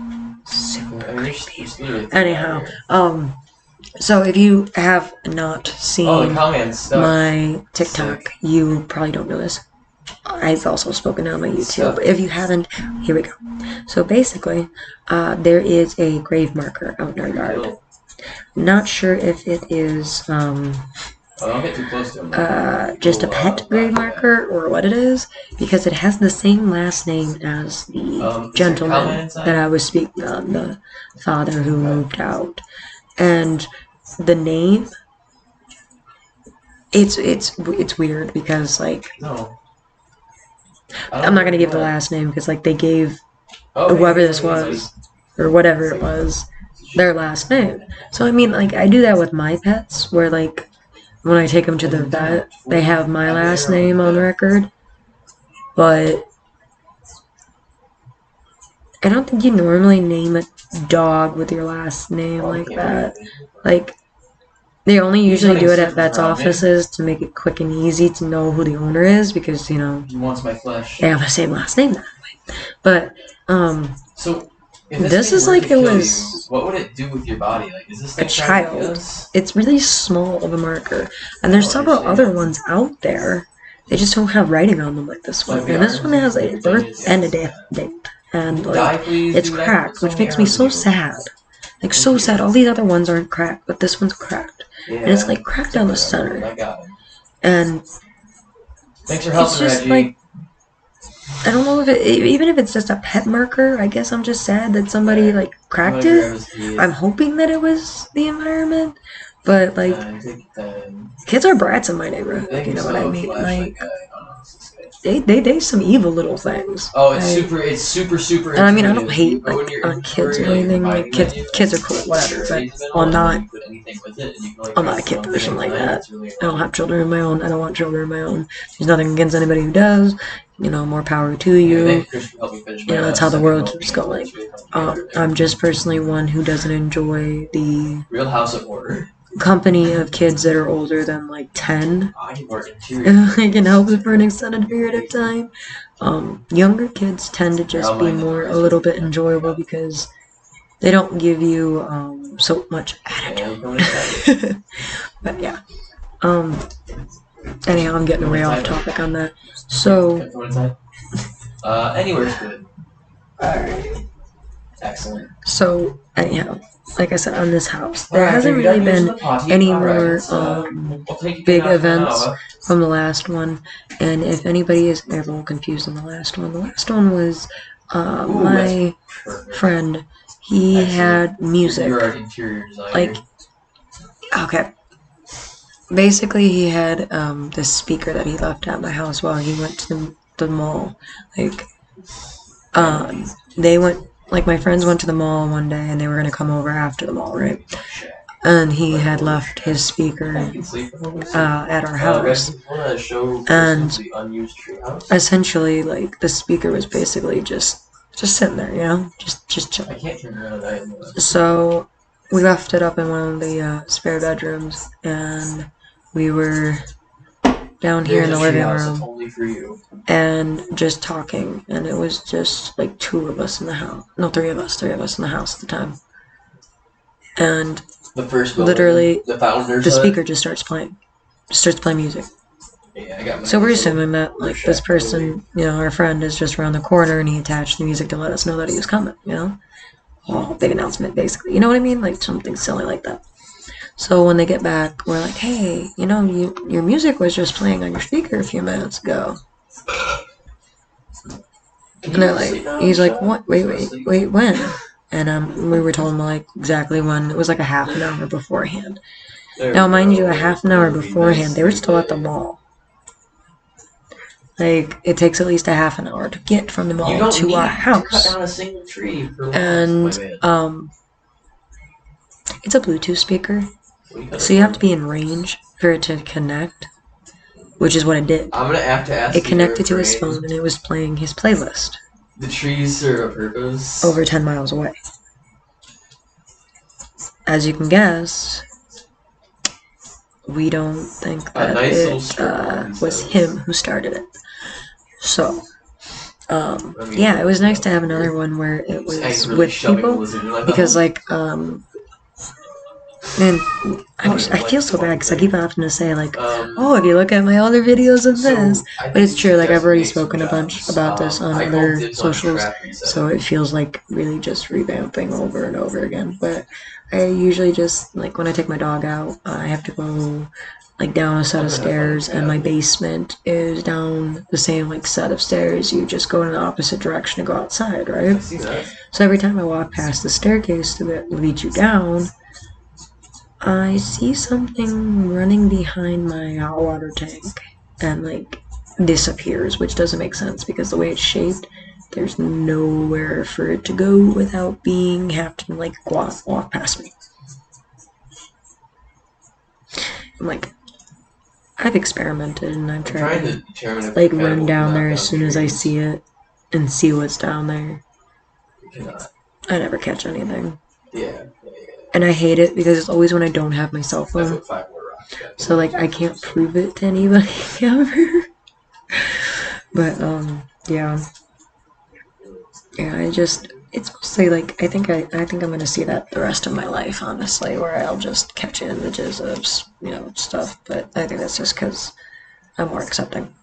super creepy. Anyhow, so if you have not seen my TikTok, you probably don't know this. I've also spoken on my YouTube. If you haven't, here we go. So basically, there is a grave marker out in our yard. Not sure if it is don't get too close to him. just a pet grave marker or what it is, because it has the same last name as the gentleman that I was speaking on, the father who moved out. And the name, it's weird because like I'm not gonna give the last name because like they gave whoever this was or whatever it was their last name. So I mean, like I do that with my pets, where like when I take them to the vet, they have my last name on record, but I don't think you normally name a dog with your last name like that. Like, they only usually do it at vets' offices to make it quick and easy to know who the owner is because, you know, He wants my flesh. they have the same last name that way. But, So, if this thing is were like to it kill was you, what would it do with your body? Like, is this a thing trying to eat child. us? It's really small of a marker. And there's don't several other understand. ones out there. They just don't have writing on them like this one. Like And this one has a birth Virginia's and a yes. death date. And, Die, like, please, it's dude. I put cracked, so which many makes me hours so into it. sad. Like, Thank so you. sad. All these other ones aren't cracked, but this one's cracked. Yeah. And it's, like, cracked down the center. I got it. And Thanks for it's helping, just, Reggie. like, I don't know if it, even if it's just a pet marker, I guess I'm just sad that somebody, like, cracked it. I'm hoping that it was the environment. But, like, kids are brats in my neighborhood, if you know what I mean. Like, they some evil little things. Oh, it's super. And I mean, I don't hate like on kids or anything. Like kids are cool, whatever. But I'm not a kid person like that. I don't have children of my own. I don't want children of my own. There's nothing against anybody who does. You know, more power to you. You know, that's how the world keeps going. I'm just personally one who doesn't enjoy the Real House of Order. Company of kids that are older than like 10. I can help it for an extended period of time. Younger kids tend to just be a little bit enjoyable because they don't give you so much attitude. But yeah. Anyhow, I'm getting way off topic on that. So. Anywhere's good. Alright. Excellent. So, anyhow, like I said, on this house, there hasn't really been any more big events from the last one. And if anybody is ever confused on the last one was my friend. He had music. Like, okay. Basically, he had this speaker that he left at my house while he went to the mall. Like, they went. Like, my friends went to the mall one day, and they were going to come over after the mall, right? And he had left his speaker at our house. And essentially, like, the speaker was basically just sitting there, you know? Just chilling. So, we left it up in one of the spare bedrooms, and we were down here in the living room and just talking, and it was just like 2 of us in the house. No, 3 of us in the house at the time. And literally, the speaker just starts playing music. So we're assuming that like this person, you know, our friend is just around the corner, and he attached the music to let us know that he was coming, you know? Well, big announcement, basically. You know what I mean? Like something silly like that. So when they get back, we're like, hey, you know, your music was just playing on your speaker a few minutes ago. And they're like, he's like, what? Wait, when? And we were told him like exactly when. It was like a half an hour beforehand. Now, mind you, a half an hour beforehand, they were still at the mall. Like, it takes at least a half an hour to get from the mall to our house. And it's a Bluetooth speaker. So you have to be in range for it to connect, which is what it did. I'm gonna have to ask. It connected to his phone, and it was playing his playlist. The trees serve a purpose. Over 10 miles away. As you can guess, we don't think that it was him who started it. So, yeah, it was nice to have another one where it was with people, because like, man, I feel so bad because I keep having to say like, oh, if you look at my other videos of this, but it's true, like I've already spoken a bunch about this on other socials, so it feels like really just revamping over and over again. But I usually just, like when I take my dog out, I have to go like down a set of stairs, and my basement is down the same like set of stairs. You just go in the opposite direction to go outside, right? So every time I walk past the staircase that leads you down, I see something running behind my hot water tank and like disappears, which doesn't make sense because the way it's shaped, there's nowhere for it to go without have to like walk past me. I'm like, I've experimented and I've tried to like run down there as soon as I see it and see what's down there. I never catch anything. Yeah. And I hate it because it's always when I don't have my cell phone. So like I can't prove it to anybody ever. But yeah, it's mostly like I think I'm gonna see that the rest of my life, honestly, where I'll just catch images of stuff. But I think that's just because I'm more accepting.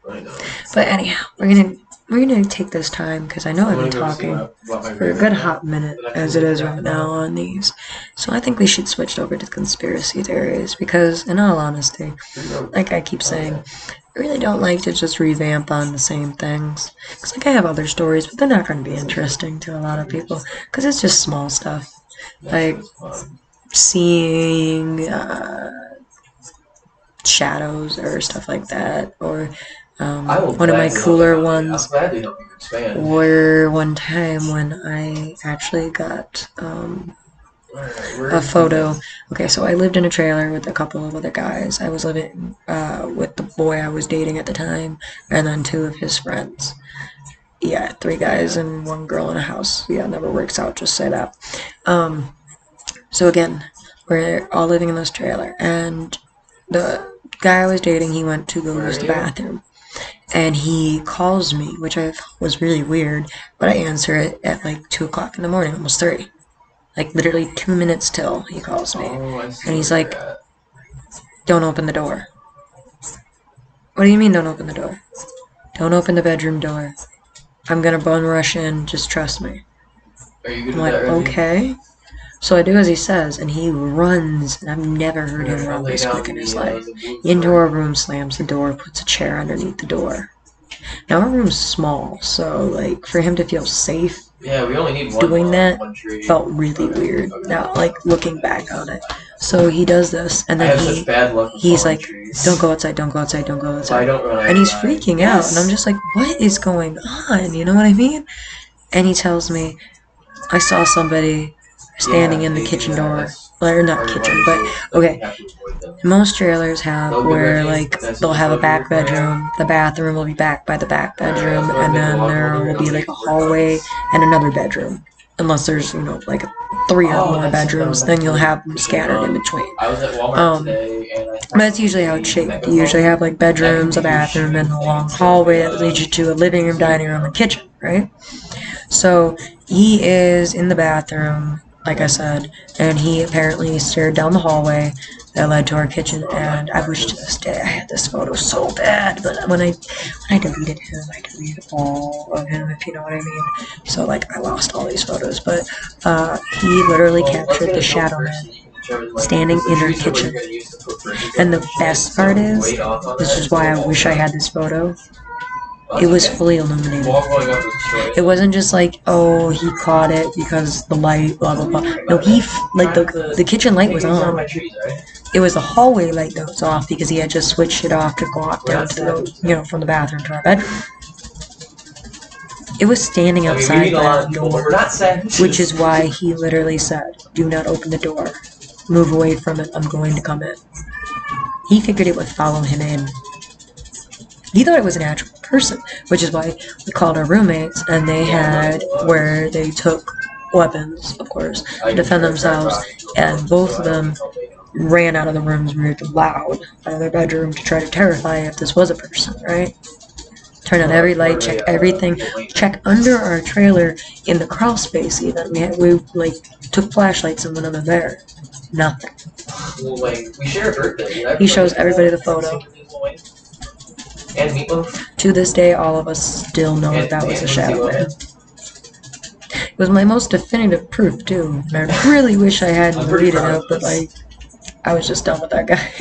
I know. But anyhow, we're gonna take this time because I know I've been talking for a good hot minute as it is right now on these. So I think we should switch over to conspiracy theories because, in all honesty, like I keep saying, I really don't like to just revamp on the same things. Because like I have other stories, but they're not going to be interesting to a lot of people because it's just small stuff. Like seeing shadows or stuff like that, or one of my cooler ones were one time when I actually got a photo. Okay, so I lived in a trailer with a couple of other guys. I was living with the boy I was dating at the time, and then 2 of his friends. Yeah, 3 guys and 1 girl in a house. Yeah, it never works out, just say that. So again, we're all living in this trailer, and the guy I was dating, he went to go use the bathroom. And he calls me, which was really weird, but I answer it at like 2 o'clock in the morning, almost 3. Like literally 2 minutes till he calls me. And he's like, don't open the door. What do you mean don't open the door? Don't open the bedroom door. I'm gonna bum rush in, just trust me. I'm like, okay. So I do as he says, and he runs, and I've never heard him run this quick in his life. Into our room, slams the door, puts a chair underneath the door. Now our room's small, so like for him to feel safe doing that felt really weird. Now, like looking back on it, so he does this, and then he's like, "Don't go outside, don't go outside, don't go outside," and he's freaking out, and I'm just like, "What is going on?" You know what I mean? And he tells me, "I saw somebody standing in the kitchen door." Or not kitchen, but okay. Most trailers have where like they'll have a back bedroom, the bathroom will be back by the back bedroom, and then there will be like a hallway and another bedroom. Unless there's like 3 or more bedrooms, then you'll have them scattered in between. That's usually how it's shaped. You usually have like bedrooms, a bathroom, and a long hallway that leads you to a living room, dining room, and kitchen, right? So he is in the bathroom, like I said, and he apparently stared down the hallway that led to our kitchen, and I wish to this day I had this photo so bad, but when I deleted him, I deleted all of him, if you know what I mean. So like I lost all these photos, but he literally captured the shadow man standing in our kitchen. And the best part is, this is why I wish I had this photo, it was fully illuminated. It wasn't just like, oh, he caught it because the light, blah, blah, blah. No, the kitchen light was on. It was the hallway light that was off because he had just switched it off to go off down to the, from the bathroom to our bedroom. It was standing outside the door, which is why he literally said, do not open the door. Move away from it, I'm going to come in. He figured it would follow him in. He thought it was an actual person, which is why we called our roommates, and they had where they took weapons, of course, to defend themselves, and both of them ran out of the rooms really loud out of their bedroom to try to terrify if this was a person, right? Turn on every light, check everything, check under our trailer in the crawl space even. We like took flashlights and went under there. Nothing. He shows everybody the photo. To this day, all of us still know that was a shadow man. It was my most definitive proof, too. And I really wish I hadn't deleted it, but like, I was just done with that guy.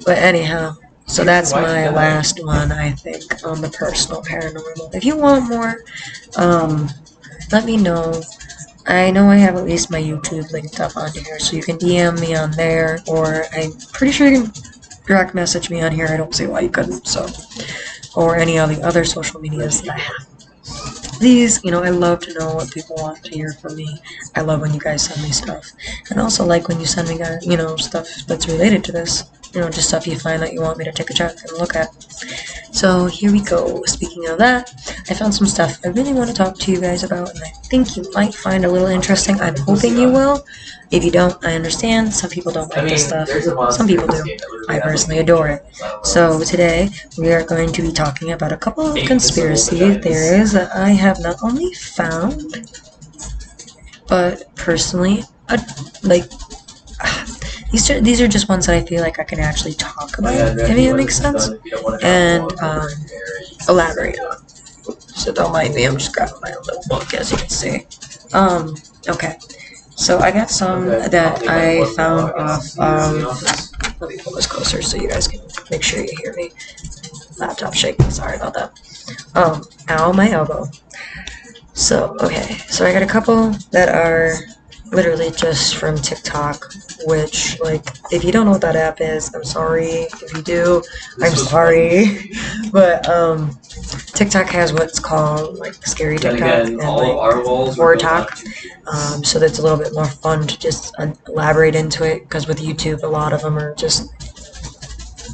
But anyhow, so that's my last one, I think, on the personal paranormal. If you want more, let me know. I know I have at least my YouTube linked up on here, so you can DM me on there, or I'm pretty sure you can direct message me on here. I don't see why you couldn't, so or any of the other social medias that I have. Please, I love to know what people want to hear from me. I love when you guys send me stuff. And I also like when you send me, stuff that's related to this. Just stuff you find that you want me to take a check and look at. So here we go. Speaking of that, I found some stuff I really want to talk to you guys about, and I think you might find a little interesting. I'm hoping you will. If you don't, I understand. Some people don't like this stuff. Some people do. I personally adore it. So today, we are going to be talking about a couple of conspiracy theories that I have not only found, but personally, like, these are just ones that I feel like I can actually talk about, if it makes sense, and elaborate on. So don't mind me, I'm just grabbing my little book, as you can see. Okay. So I got some that I found off of, let me pull this closer so you guys can make sure you hear me. Laptop shaking, sorry about that. Ow, my elbow. So, okay, so I got a couple that are literally just from TikTok, which, like, if you don't know what that app is, I'm sorry. If you do, I'm sorry. But, TikTok has what's called, like, scary TikTok and, like, horror talk. So that's a little bit more fun to just elaborate into it, because with YouTube, a lot of them are just,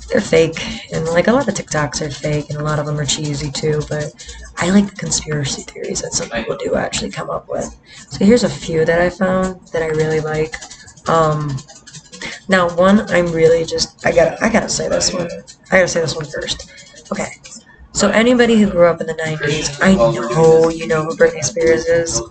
they're fake, and, like, a lot of TikToks are fake, and a lot of them are cheesy, too, but I like the conspiracy theories that some people do actually come up with. So here's a few that I found that I really like. Now one I'm really just I gotta say this one. I gotta say this one first. Okay. So anybody who grew up in the 90s, I know you know who Britney Spears is,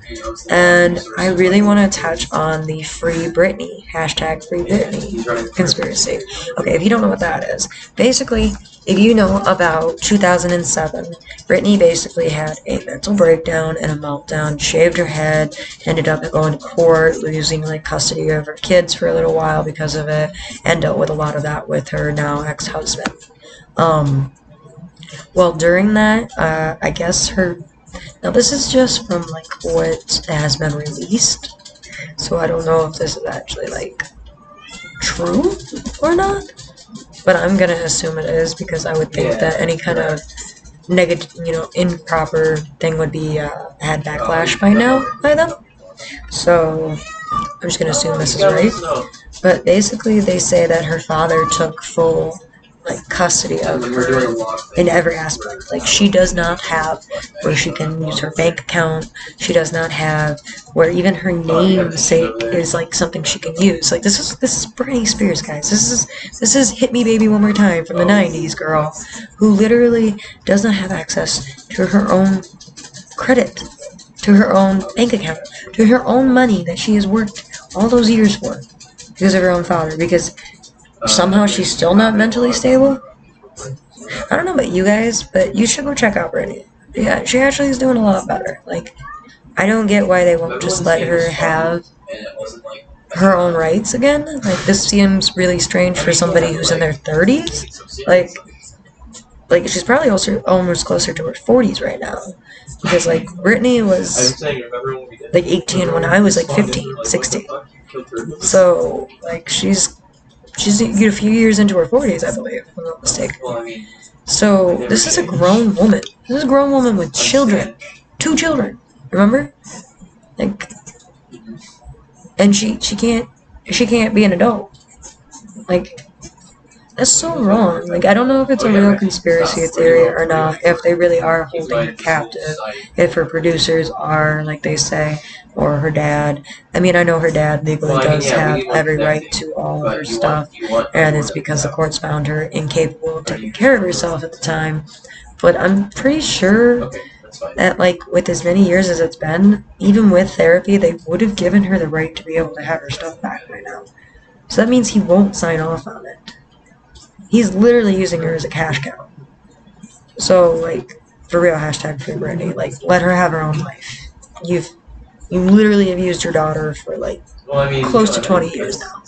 and I really want to touch on the Free Britney, hashtag Free Britney conspiracy. Okay, if you don't know what that is, basically, if you know about 2007, Britney basically had a mental breakdown and a meltdown, shaved her head, ended up going to court, losing like custody of her kids for a little while because of it, and dealt with a lot of that with her now ex-husband. Well, during that, I guess now this is just from, like, what has been released, so I don't know if this is actually, like, true or not, but I'm gonna assume it is, because I would think that any kind of negative, improper thing would be, had backlash by now, by them, so I'm just gonna assume this is right. But basically, they say that her father took full, like, custody of her in every aspect. Like, she does not have where she can use her bank account. She does not have where even her namesake is, like, something she can use. Like, this is Britney Spears, guys. This is "Hit Me Baby One More Time" from the 90s girl, who literally does not have access to her own credit, to her own bank account, to her own money that she has worked all those years for, because of her own father, because somehow she's still not mentally stable. I don't know about you guys, but you should go check out Brittany. Yeah, she actually is doing a lot better. Like, I don't get why they won't just let her have her own rights again. Like, this seems really strange for somebody who's in their 30s. Like she's probably also almost closer to her 40s right now. Because, like, Brittany was, like, 18 when I was, like, 15, 16. So, like, she's a few years into her 40s, I believe, if I'm not mistaken. So, this is a grown woman. This is a grown woman with children. 2 children. Remember? Like, and she can't be an adult. Like, that's so wrong. Like, I don't know if it's a real conspiracy theory or not, if they really are holding her captive, if her producers are, like they say, or her dad. I mean, I know her dad legally does have every right to all of her stuff, and it's because the courts found her incapable of taking care of herself at the time. But I'm pretty sure that, like, with as many years as it's been, even with therapy, they would have given her the right to be able to have her stuff back by now. So that means he won't sign off on it. He's literally using her as a cash cow. So, like, for real, hashtag Free Britney. Like, let her have her own life. You literally have used your daughter for, like, close to 20 years now.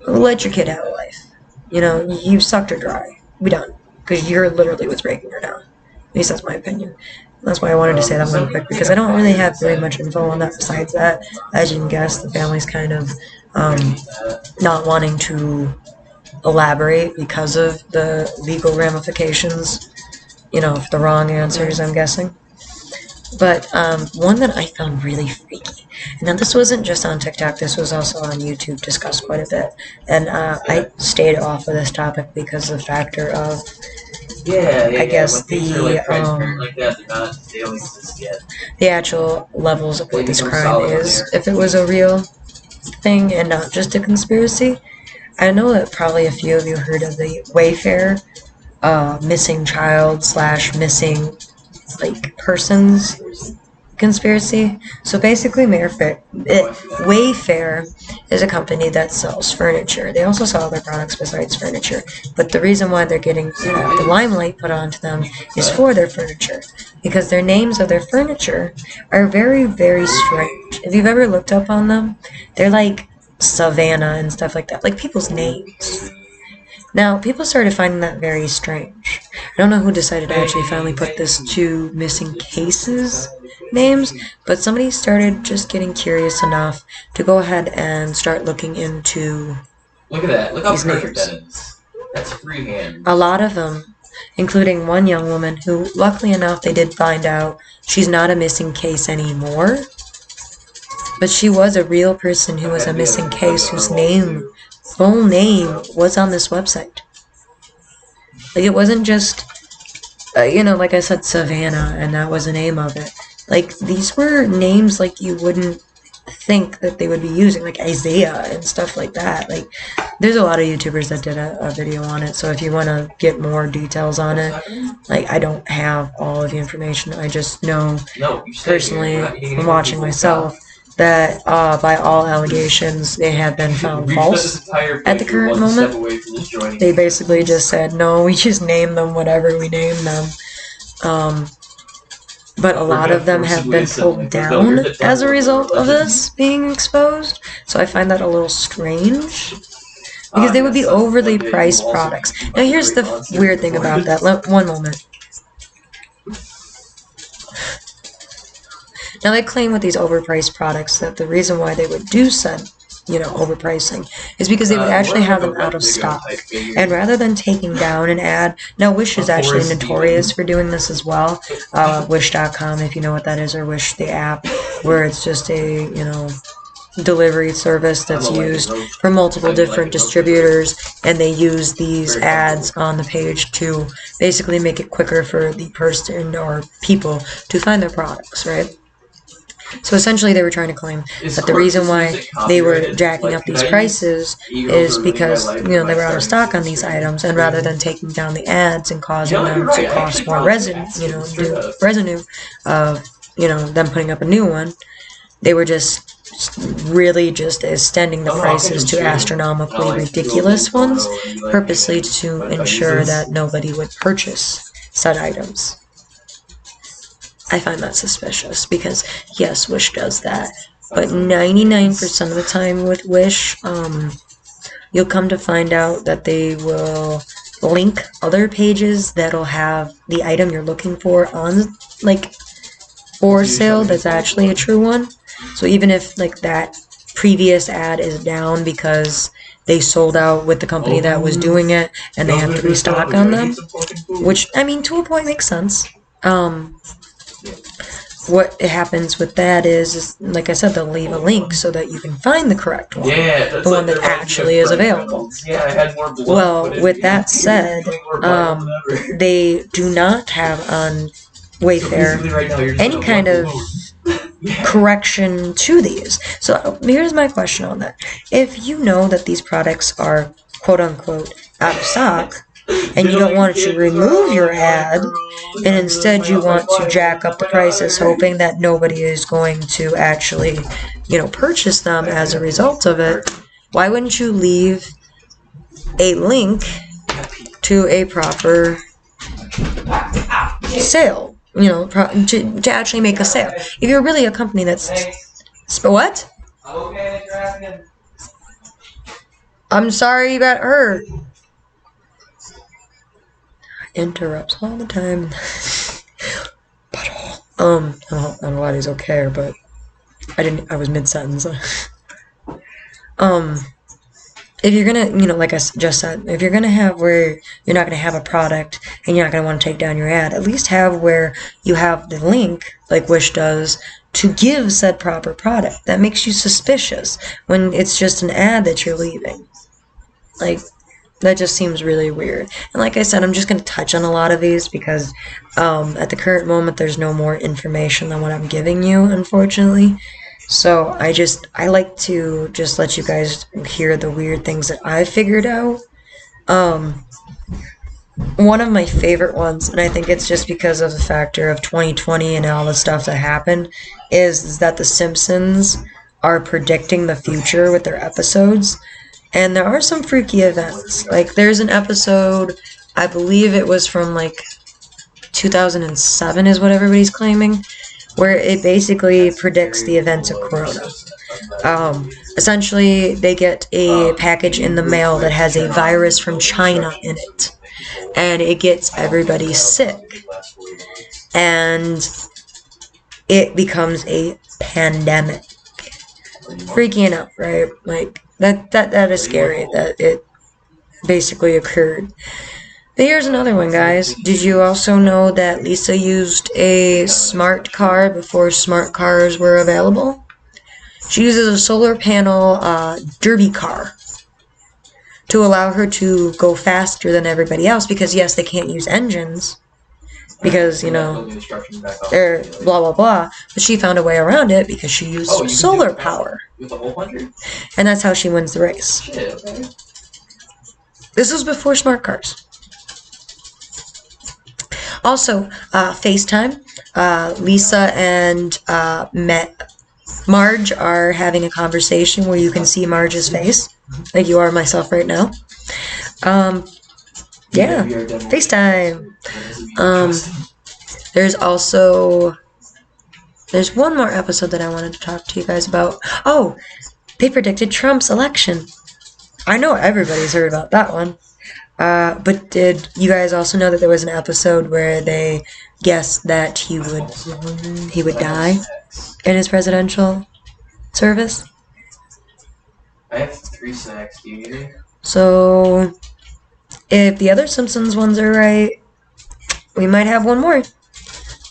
Let your kid have a life. You've sucked her dry. Be done. Because you're literally what's breaking her down. At least that's my opinion. That's why I wanted to say that one quick, because I don't really have very much info on that besides that. As you can guess, the family's kind of not wanting to elaborate because of the legal ramifications. the wrong answers, I'm guessing. But one that I found really freaky. Now, this wasn't just on TikTok, this was also on YouTube, discussed quite a bit. And I stayed off of this topic because of the factor of, I guess, when things are like transparent like that, they don't exist yet. the actual levels of what this become crime solid on is. there. If it was a real thing and not just a conspiracy. I know that probably a few of you heard of the Wayfair missing child / missing persons conspiracy. So basically, Wayfair is a company that sells furniture. They also sell other products besides furniture. But the reason why they're getting the limelight put onto them is for their furniture. Because their names of their furniture are very, very strange. If you've ever looked up on them, they're like Savannah and stuff like that. Like people's names. Now, people started finding that very strange. I don't know who decided to actually finally put this to missing cases names, but somebody started just getting curious enough to go ahead and start looking into Look at that. Look how these perfect names. that is. That's freehand. A lot of them, including one young woman who, luckily enough, they did find out she's not a missing case anymore. But she was a real person who was a missing case whose full name was on this website. Like, it wasn't just, like I said, Savannah, and that was the name of it. Like, these were names like you wouldn't think that they would be using, like Isaiah and stuff like that. Like, there's a lot of YouTubers that did a video on it, so if you want to get more details on it, like, I don't have all of the information. I just know personally from watching myself that by all allegations they have been found false at the current moment. They basically just said, no, we just name them whatever we name them. But a lot of them have been pulled down as a result of this being exposed. So I find that a little strange. Because they would be overly priced products. Now here's the weird thing about that. One moment. Now they claim with these overpriced products that the reason why they would do said, overpricing is because they would actually have them out of stock. And rather than taking down an ad, now Wish is actually notorious for doing this as well. Wish.com, if you know what that is, or Wish the app, where it's just a, delivery service that's used for multiple different distributors, and they use these ads on the page to basically make it quicker for the person or people to find their products, right? So essentially they were trying to claim that the reason why they were jacking up these prices is because, they were out of stock on these items, and rather than taking down the ads and causing them to cost more revenue of, them putting up a new one, they were just really just extending the prices to astronomically ridiculous ones, purposely to ensure that nobody would purchase said items. I find that suspicious because, yes, Wish does that, but 99% of the time with Wish, you'll come to find out that they will link other pages that'll have the item you're looking for on, for sale that's actually a true one. So even if, that previous ad is down because they sold out with the company that was doing it and they have to restock on them, which, to a point makes sense. What happens with that is, like I said, they'll leave a link so that you can find the correct one, the one that actually is available. Well, with that said, they do not have on Wayfair any kind of correction to these. So here's my question on that. If you know that these products are quote-unquote out of stock, and you don't want to remove your ad, and instead you want to jack up the prices hoping that nobody is going to actually, purchase them as a result of it, why wouldn't you leave a link to a proper sale, to actually make a sale? If you're really a company that's... What? I'm sorry you got hurt. Interrupts all the time. But I don't know why he's okay, but I was mid-sentence. if you're gonna, like I just said, if you're gonna have where you're not gonna have a product and you're not gonna want to take down your ad, at least have where you have the link, like Wish does, to give said proper product. That makes you suspicious when it's just an ad that you're leaving. Like, that just seems really weird. And like I said, I'm just going to touch on a lot of these because at the current moment, there's no more information than what I'm giving you, unfortunately. So I like to just let you guys hear the weird things that I figured out. One of my favorite ones, and I think it's just because of the factor of 2020 and all the stuff that happened, is that The Simpsons are predicting the future with their episodes. And there are some freaky events. Like, there's an episode, I believe it was from, like, 2007 is what everybody's claiming, where it basically predicts the events of Corona. Essentially, they get a package in the mail that has a virus from China in it. And it gets everybody sick. And it becomes a pandemic. Freaking out, right? Like, that is scary that it basically occurred. But here's another one, guys. Did you also know that Lisa used a smart car before smart cars were available? She uses a solar panel derby car to allow her to go faster than everybody else because, yes, they can't use engines because, they're blah, blah, blah. But she found a way around it because she used solar power. With the whole country? And that's how she wins the race. Shit, okay. This was before smart cars. Also, FaceTime. Lisa and Marge are having a conversation where you can see Marge's face, like you are myself right now. Yeah, FaceTime. There's one more episode that I wanted to talk to you guys about. Oh, they predicted Trump's election. I know everybody's heard about that one. But did you guys also know that there was an episode where they guessed that he would die in his presidential service? I have 3 snacks. Do you need any? So, if the other Simpsons ones are right, we might have one more.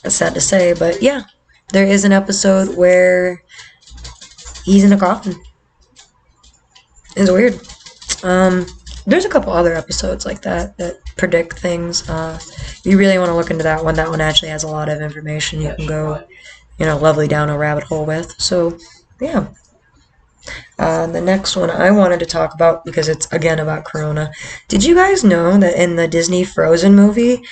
That's sad to say, but yeah. There is an episode where he's in a coffin. It's weird. There's a couple other episodes like that predict things. If you really want to look into that one actually has a lot of information you can go, lovely down a rabbit hole with. So, yeah. The next one I wanted to talk about, because it's, again, about Corona. Did you guys know that in the Disney Frozen movie,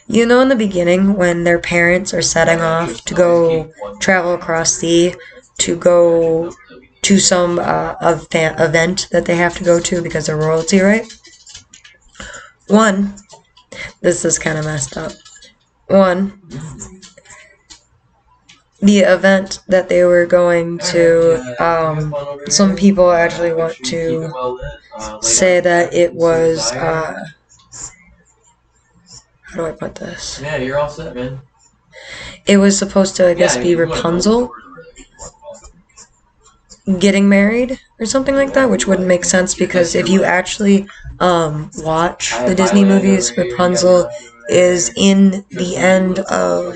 in the beginning when their parents are setting off to go travel across sea to go to some event that they have to go to because they're royalty, right? This is kind of messed up. The event that they were going to, some people actually want to say that it was, how do I put this? Yeah, you're all set, man. It was supposed to, I guess, be Rapunzel getting married or something like that, which wouldn't make sense because if you actually watch the Disney movies, Rapunzel is in the end of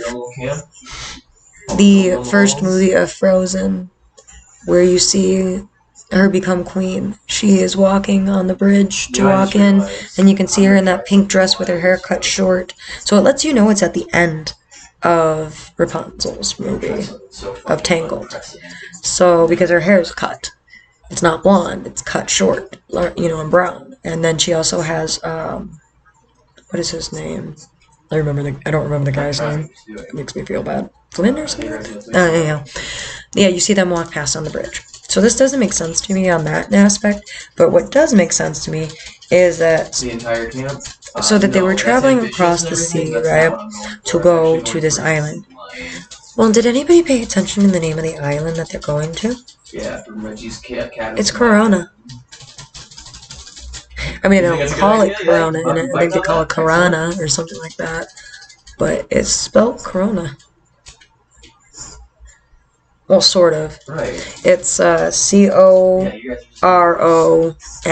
the first movie of Frozen, where you see her become queen. She is walking on the bridge to walk in, and you can see her in that pink dress with her hair cut short. So it lets you know it's at the end of Rapunzel's movie of Tangled. So, because her hair is cut. It's not blonde, it's cut short, and brown. And then she also has, what is his name? I don't remember the guy's name. It makes me feel bad. Flynn or something like that? Yeah, you see them walk past on the bridge. So this doesn't make sense to me on that aspect, but what does make sense to me is that the entire camp. So that they were traveling across the sea, right, to go to this island. Well, did anybody pay attention to the name of the island that they're going to? Yeah, from Reggie's cat. It's Corona. I mean, they don't call it Corona in it. I think they call it Corona or something like that. But it's spelled Corona. Well, sort of. Right. It's Yeah, Corona. you guys are just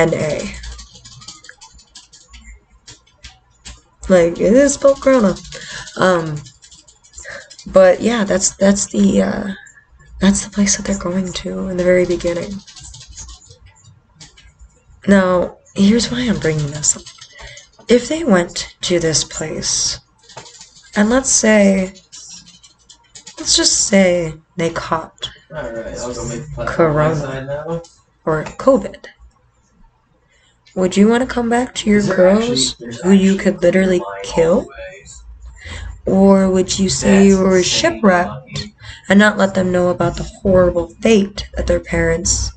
Like, it is spelled Corona. Um, but yeah, that's the place that they're going to in the very beginning. Now, here's why I'm bringing this up. If they went to this place, and let's just say they caught Alright, I'll go make the platform on my Corona side now. or COVID, would you want to come back to your Is there girls there's who you actually a could clear literally line all the kill? way. Or would you say you That's were insane shipwrecked unlucky. and not let them know about the horrible fate that their parents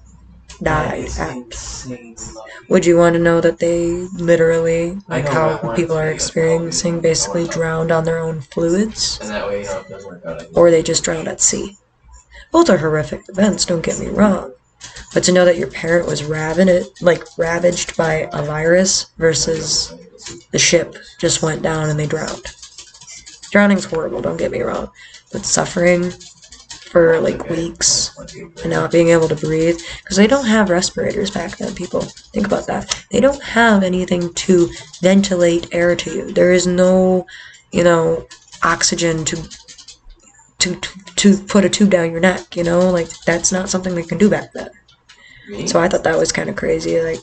That died is at? insanely lucky. Would you want to know that they literally, I like know how that one people are video is probably experiencing, one basically of them. drowned on their own fluids? And that way, you know, if it doesn't work out, I can Or they just drowned at sea? Both are horrific events, don't get me wrong. But to know that your parent was ravaged by a virus versus the ship just went down and they drowned. Drowning's horrible, don't get me wrong. But suffering for like weeks and not being able to breathe, because they don't have respirators back then, people. Think about that. They don't have anything to ventilate air to you. There is no, oxygen to put a tube down your neck, like that's not something they can do back then. So I thought that was kind of crazy. Like,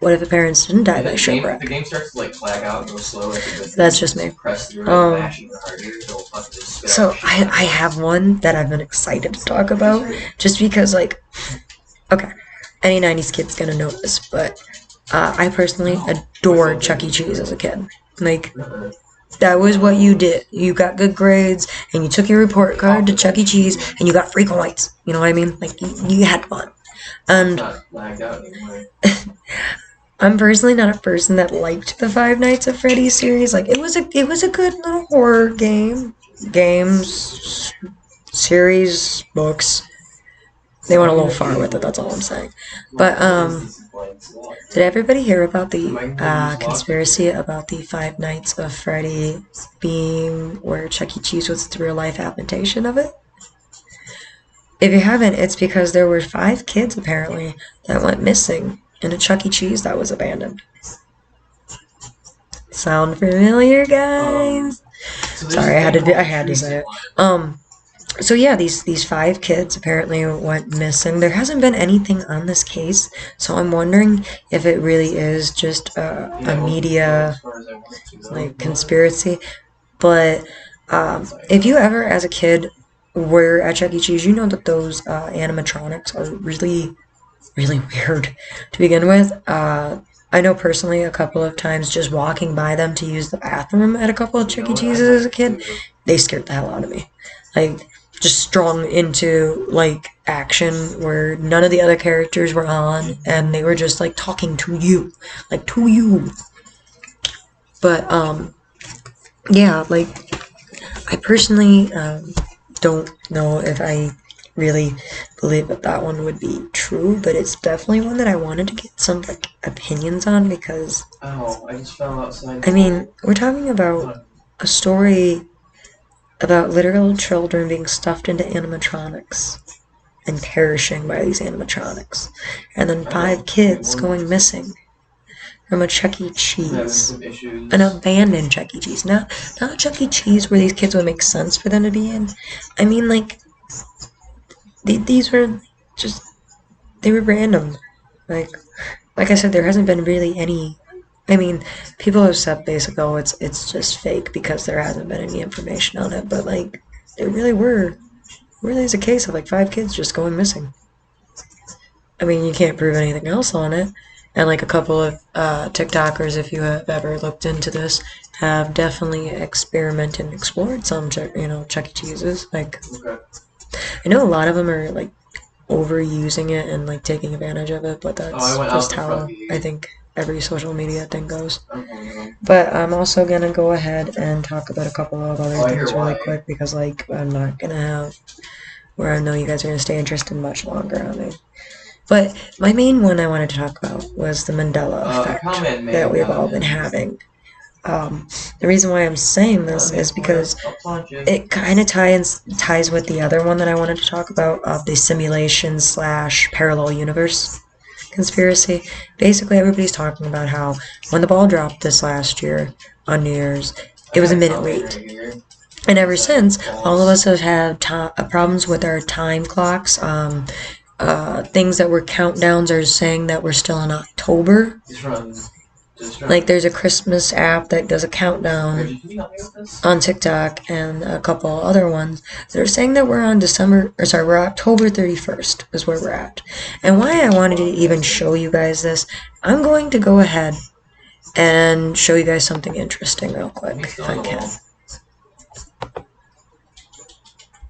what if the parents didn't die by shipwreck? The game starts to like flag out and go slow. That's just me. Press through it, mash even harder, it'll fucking just spit So out the I have one that I've been excited to talk about, just because okay, any 90s kid's gonna know this, but I personally adored Chuck E. Cheese as a kid. Like, that was what you did. You got good grades, and you took your report card to Chuck E. Cheese, and you got free coins. You know what I mean? Like, you had fun. And I'm personally not a person that liked the Five Nights at Freddy's series. Like, it was a good little horror games, series, books. They went a little far with it, that's all I'm saying. But, did everybody hear about the conspiracy about the Five Nights of Freddy being where Chuck E. Cheese was the real-life adaptation of it? If you haven't, it's because there were 5 kids, apparently, that went missing in a Chuck E. Cheese that was abandoned. Sound familiar, guys? Sorry, I had to say it. So yeah, these 5 kids apparently went missing. There hasn't been anything on this case, so I'm wondering if it really is just a media conspiracy. But if you ever, as a kid, were at Chuck E. Cheese, you know that those animatronics are really, really weird to begin with. I know personally a couple of times just walking by them to use the bathroom at a couple of Chuck E. Cheeses as a kid, they scared the hell out of me. Like, just strung into action where none of the other characters were on, and they were just talking to you, to you. But yeah, I personally don't know if I really believe that one would be true, but it's definitely one that I wanted to get some opinions on, because I just fell outside. I mean, we're talking about a story about literal children being stuffed into animatronics and perishing by these animatronics, and then 5 kids going missing from a Chuck E. Cheese, an abandoned Chuck E. Cheese, not a Chuck E. Cheese where these kids would make sense for them to be in. I mean, these were just, they were random. Like I said, there hasn't been really any. I mean, people have said basically, oh, it's just fake because there hasn't been any information on it. But there really is a case of 5 kids just going missing. I mean, you can't prove anything else on it. And a couple of TikTokers, if you have ever looked into this, have definitely experimented and explored some, Chuck E. Cheeses. I know a lot of them are overusing it and taking advantage of it, but that's just how I think every social media thing goes. But I'm also gonna go ahead and talk about a couple of other things really quick, because I'm not gonna have where I know you guys are gonna stay interested much longer on it. But my main one I wanted to talk about was the Mandela effect that we've all been having. The reason why I'm saying this is because it kind of ties with the other one that I wanted to talk about, of the simulation / parallel universe conspiracy. Basically, everybody's talking about how when the ball dropped this last year on New Year's, it was a minute late. And ever since, all of us have had problems with our time clocks. Things that were countdowns are saying that we're still in October. Like, there's a Christmas app that does a countdown on TikTok, and a couple other ones that are saying that we're on we're October 31st is where we're at. And why I wanted to even show you guys this, I'm going to go ahead and show you guys something interesting real quick, if I can.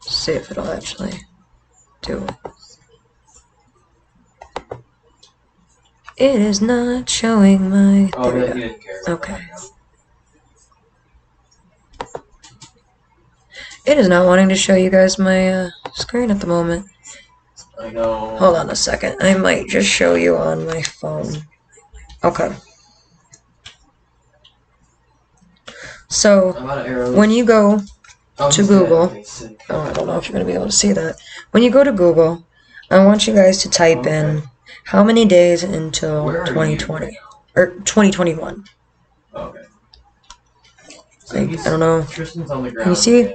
See if it'll actually do it. It is not showing my... Oh, really? He didn't care. Okay. It is not wanting to show you guys my screen at the moment. I know. Hold on a second. I might just show you on my phone. Okay. So, when you go to Google... Oh, I don't know if you're going to be able to see that. When you go to Google, I want you guys to type in how many days until 2020 or 2021. Okay. Like, I don't know. Tristan's on the ground. Can you see?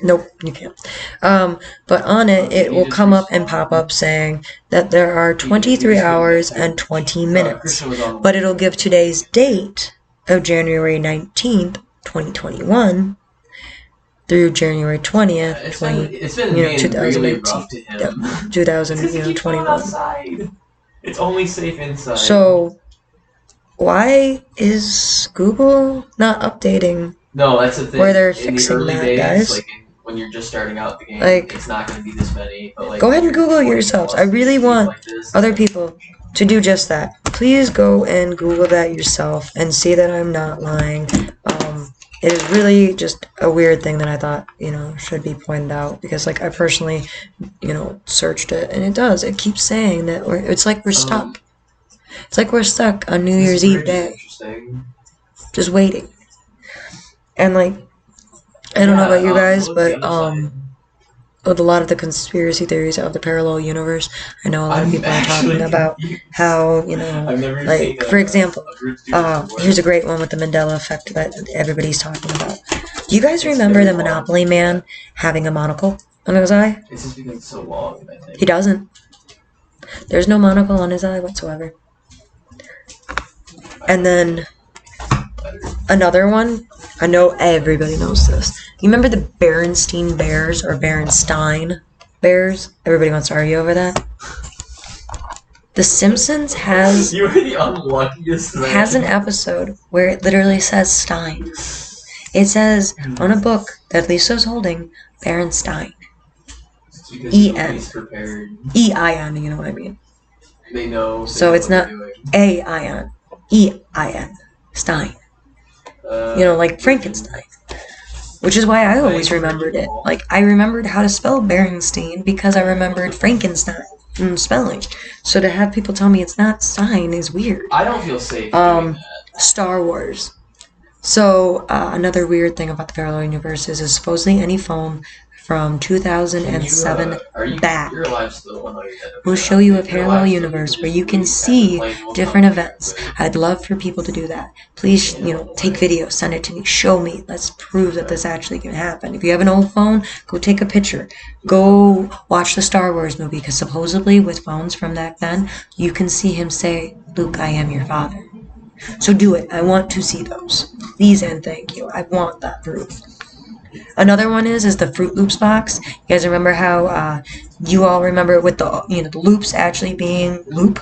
Nope, you can't. But on it will come up and pop up saying that there are 23 hours and 20 minutes. But it'll give today's date of January 19th, 2021 through January 20th, 2021. It's only safe inside. So, why is Google not updating? No, that's the thing. Where they're in fixing the early that, days, guys. like when you're just starting out the game, Like, it's not going to be this many. But like, go ahead and Google it yourselves. I really want other people to do just that. Please go and Google that yourself and see that I'm not lying. It is really just a weird thing that I thought, should be pointed out, because, like, I personally, searched it, and it does. It keeps saying that it's like we're stuck. It's like we're stuck on New Year's Eve day. Just waiting. And, like, I don't know about you guys, but, with a lot of the conspiracy theories of the parallel universe, I know a lot of people are talking about how, like, for example, here's a great one with the Mandela effect that everybody's talking about. Do you guys remember the Monopoly man having a monocle on his eye? It's just because it's so long, I think. He doesn't. There's no monocle on his eye whatsoever. And then another one, I know everybody knows this. You remember the Berenstein Bears or Berenstein Bears? Everybody wants to argue over that. The Simpsons has You are the unluckiest man. has an episode where it literally says Stein. It says on a book that Lisa's holding, Berenstein. E-N. E-I-N, you know what I mean? They know. So it's not A-I-N. E-I-N. Stein. Like Frankenstein. Which is why I always remembered it. Like, I remembered how to spell Berenstein because I remembered Frankenstein spelling. So to have people tell me it's not Stein is weird. I don't feel safe doing that. Star Wars. So, another weird thing about the parallel universe is supposedly any phone from 2007 back will show you a parallel universe where you can see different events. I'd love for people to do that. Please, take video, send it to me, show me. Let's prove that this actually can happen. If you have an old phone, go take a picture. Go watch the Star Wars movie, because supposedly with phones from back then, you can see him say, "Luke, I am your father." So do it. I want to see those. Please and thank you. I want that proof. Another one is the Fruit Loops box. You guys remember how you all remember with the the loops actually being loop?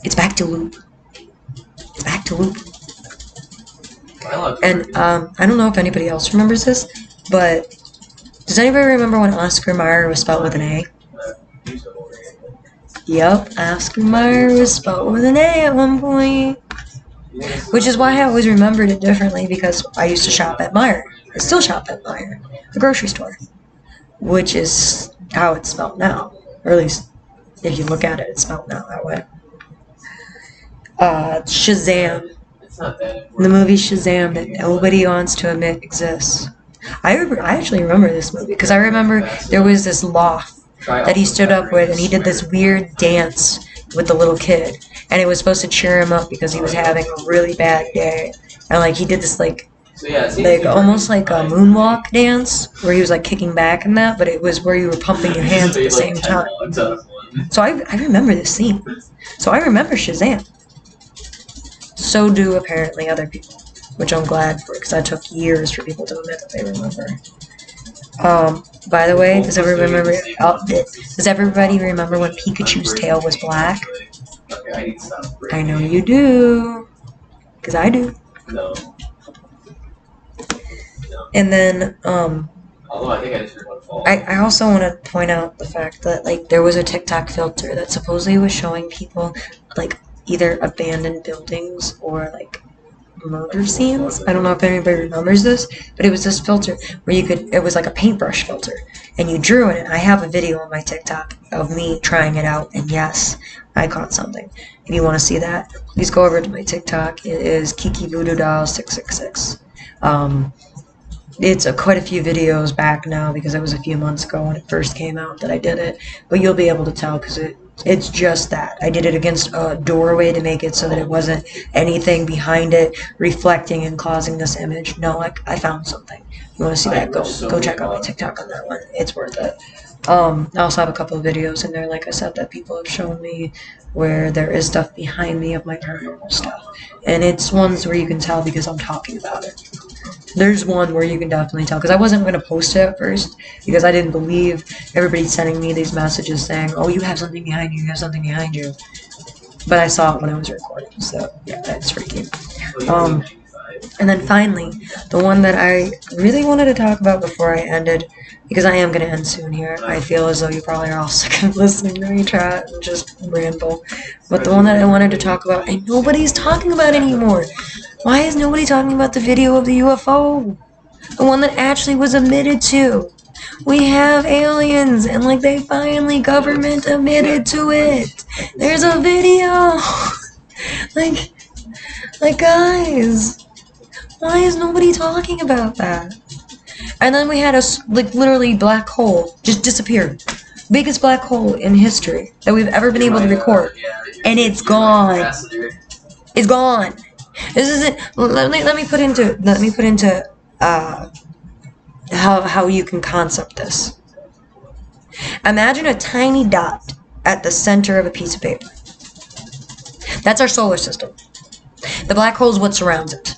It's back to loop. It's back to loop. And I don't know if anybody else remembers this, but does anybody remember when Oscar Mayer was spelled with an A? Yep, Oscar Mayer was spelled with an A at one point. Which is why I always remembered it differently, because I used to shop at Meijer. I still shop at Meijer, the grocery store, which is how it's spelled now. Or at least, if you look at it, it's spelled now that way. Shazam. It's not that important. The movie Shazam that nobody wants to admit exists. I actually remember this movie because I remember there was this loft that he stood up with, and he did this weird dance with the little kid, and it was supposed to cheer him up because he was having a really bad day, and like he did this like almost like a moonwalk dance where he was like kicking back and that, but it was where you were pumping your hands at the same time. So I remember this scene. So I remember Shazam. So do apparently other people, which I'm glad for, because that took years for people to admit that they remember. By the way, does everybody remember when Pikachu's tail was black? I know you do, because I do. No. And then, Although I think I just heard one fall. I also want to point out the fact that, like, there was a TikTok filter that supposedly was showing people, like, either abandoned buildings or, like, murder scenes. I don't know if anybody remembers this, but it was this filter where it was like a paintbrush filter, and you drew in it. I have a video on my TikTok of me trying it out, and yes, I caught something. If you want to see that, please go over to my TikTok. It is Kiki Voodoo Doll 666. It's quite a few videos back now because it was a few months ago when it first came out that I did it, but you'll be able to tell because it's just that. I did it against a doorway to make it so that it wasn't anything behind it reflecting and causing this image. No, I found something. You want to see that? Go check out my TikTok on that one. It's worth it. I also have a couple of videos in there, like I said, that people have shown me where there is stuff behind me of my paranormal stuff. And it's ones where you can tell because I'm talking about it. There's one where you can definitely tell, because I wasn't going to post it at first, because I didn't believe everybody sending me these messages saying, oh, you have something behind you, you have something behind you. But I saw it when I was recording, so yeah, that's freaky. And then finally, the one that I really wanted to talk about before I ended, because I am going to end soon here. I feel as though you probably are all sick of listening to me chat and just ramble. But the one that I wanted to talk about, and nobody's talking about anymore. Why is nobody talking about the video of the UFO? The one that actually was admitted to. We have aliens, and like they finally government admitted to it. There's a video. like guys, why is nobody talking about that? And then we had a literally black hole just disappeared. Biggest black hole in history that we've ever been able to record, and it's gone. It's gone. This isn't. Let me put into how you can concept this. Imagine a tiny dot at the center of a piece of paper. That's our solar system. The black hole is what surrounds it.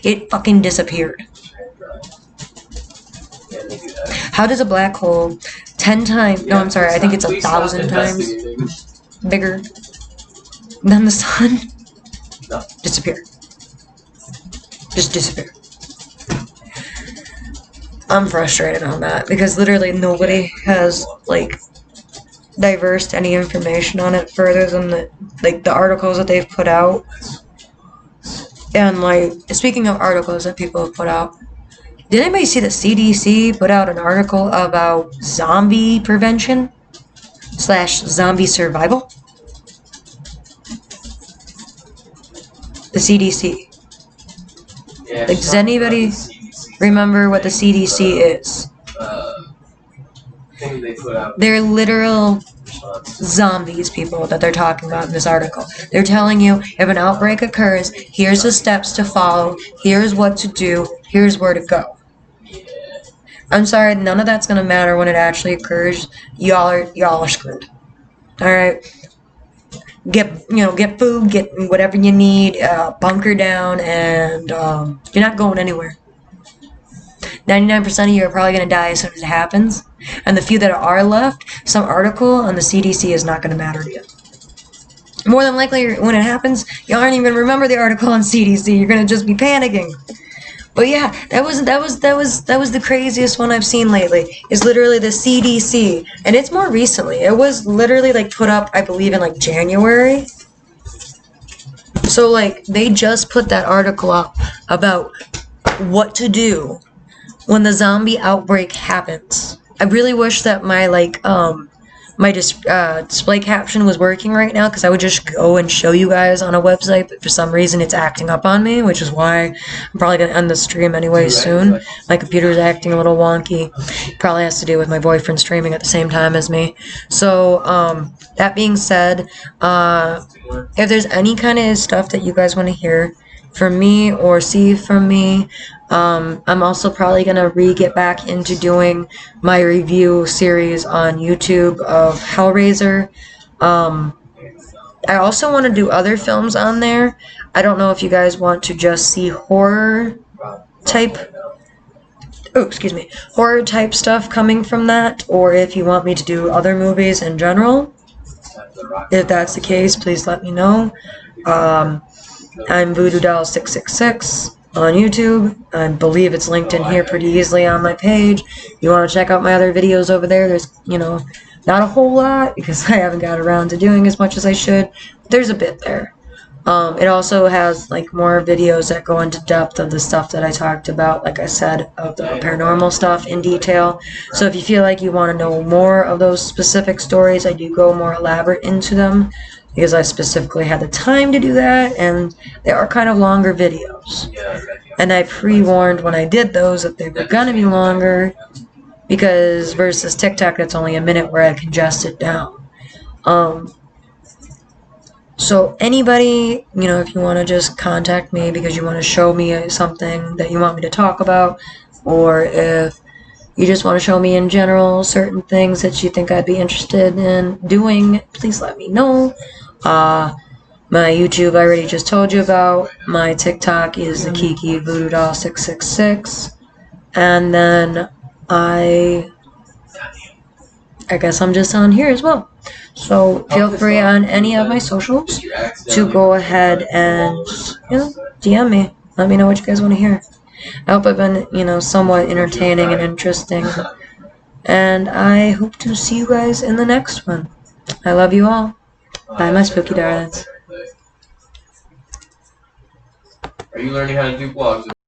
It fucking disappeared. How does a black hole 10 times? No, I'm sorry. I think it's 1,000 times bigger than the sun. No. Disappear. Just disappear. I'm frustrated on that because literally nobody has like diversed any information on it further than the articles that they've put out. And like speaking of articles that people have put out, did anybody see the CDC put out an article about zombie prevention / zombie survival? The CDC. Yeah, like, does anybody remember what the CDC is? Thing they put out. They're literal zombies, people, that they're talking about in this article. They're telling you, if an outbreak occurs, here's the steps to follow, here's what to do, here's where to go. I'm sorry, none of that's gonna matter when it actually occurs. Y'all are screwed. Alright? Get food, get whatever you need, bunker down, and you're not going anywhere. 99% of you are probably going to die as soon as it happens. And the few that are left, some article on the CDC is not going to matter to you. More than likely, when it happens, you aren't even going to remember the article on CDC. You're going to just be panicking. But yeah, that was the craziest one I've seen lately. Is literally the CDC, and it's more recently. It was literally like put up, I believe, in like January. So like they just put that article up about what to do when the zombie outbreak happens. I really wish that my my display caption was working right now, because I would just go and show you guys on a website, but for some reason it's acting up on me, which is why I'm probably going to end the stream anyway soon. My computer's acting a little wonky. Probably has to do with my boyfriend streaming at the same time as me. So, that being said, if there's any kind of stuff that you guys want to hear from me or see from me, I'm also probably gonna get back into doing my review series on YouTube of Hellraiser. I also want to do other films on there. I don't know if you guys want to just see horror type, horror type stuff coming from that, or if you want me to do other movies in general. If that's the case, please let me know. I'm Voodoo Doll 666 on YouTube. I believe it's linked in here pretty easily on my page. You want to check out my other videos over there. There's, not a whole lot because I haven't got around to doing as much as I should. There's a bit there. It also has like more videos that go into depth of the stuff that I talked about, like I said, of the paranormal stuff in detail. So if you feel like you want to know more of those specific stories, I do go more elaborate into them, because I specifically had the time to do that, and they are kind of longer videos. And I pre-warned when I did those that they were going to be longer, because versus TikTok, that's only a minute where I congest it down. So anybody, if you want to just contact me because you want to show me something that you want me to talk about, or if you just want to show me in general certain things that you think I'd be interested in doing, please let me know. My YouTube I already just told you about. My TikTok is the Kiki Voodoo Doll 666. And then I guess I'm just on here as well. So feel free on any of my socials to go ahead and DM me. Let me know what you guys want to hear. I hope I've been somewhat entertaining and interesting. And I hope to see you guys in the next one. I love you all. Bye, my spooky darlings. Are you learning how to do vlogs?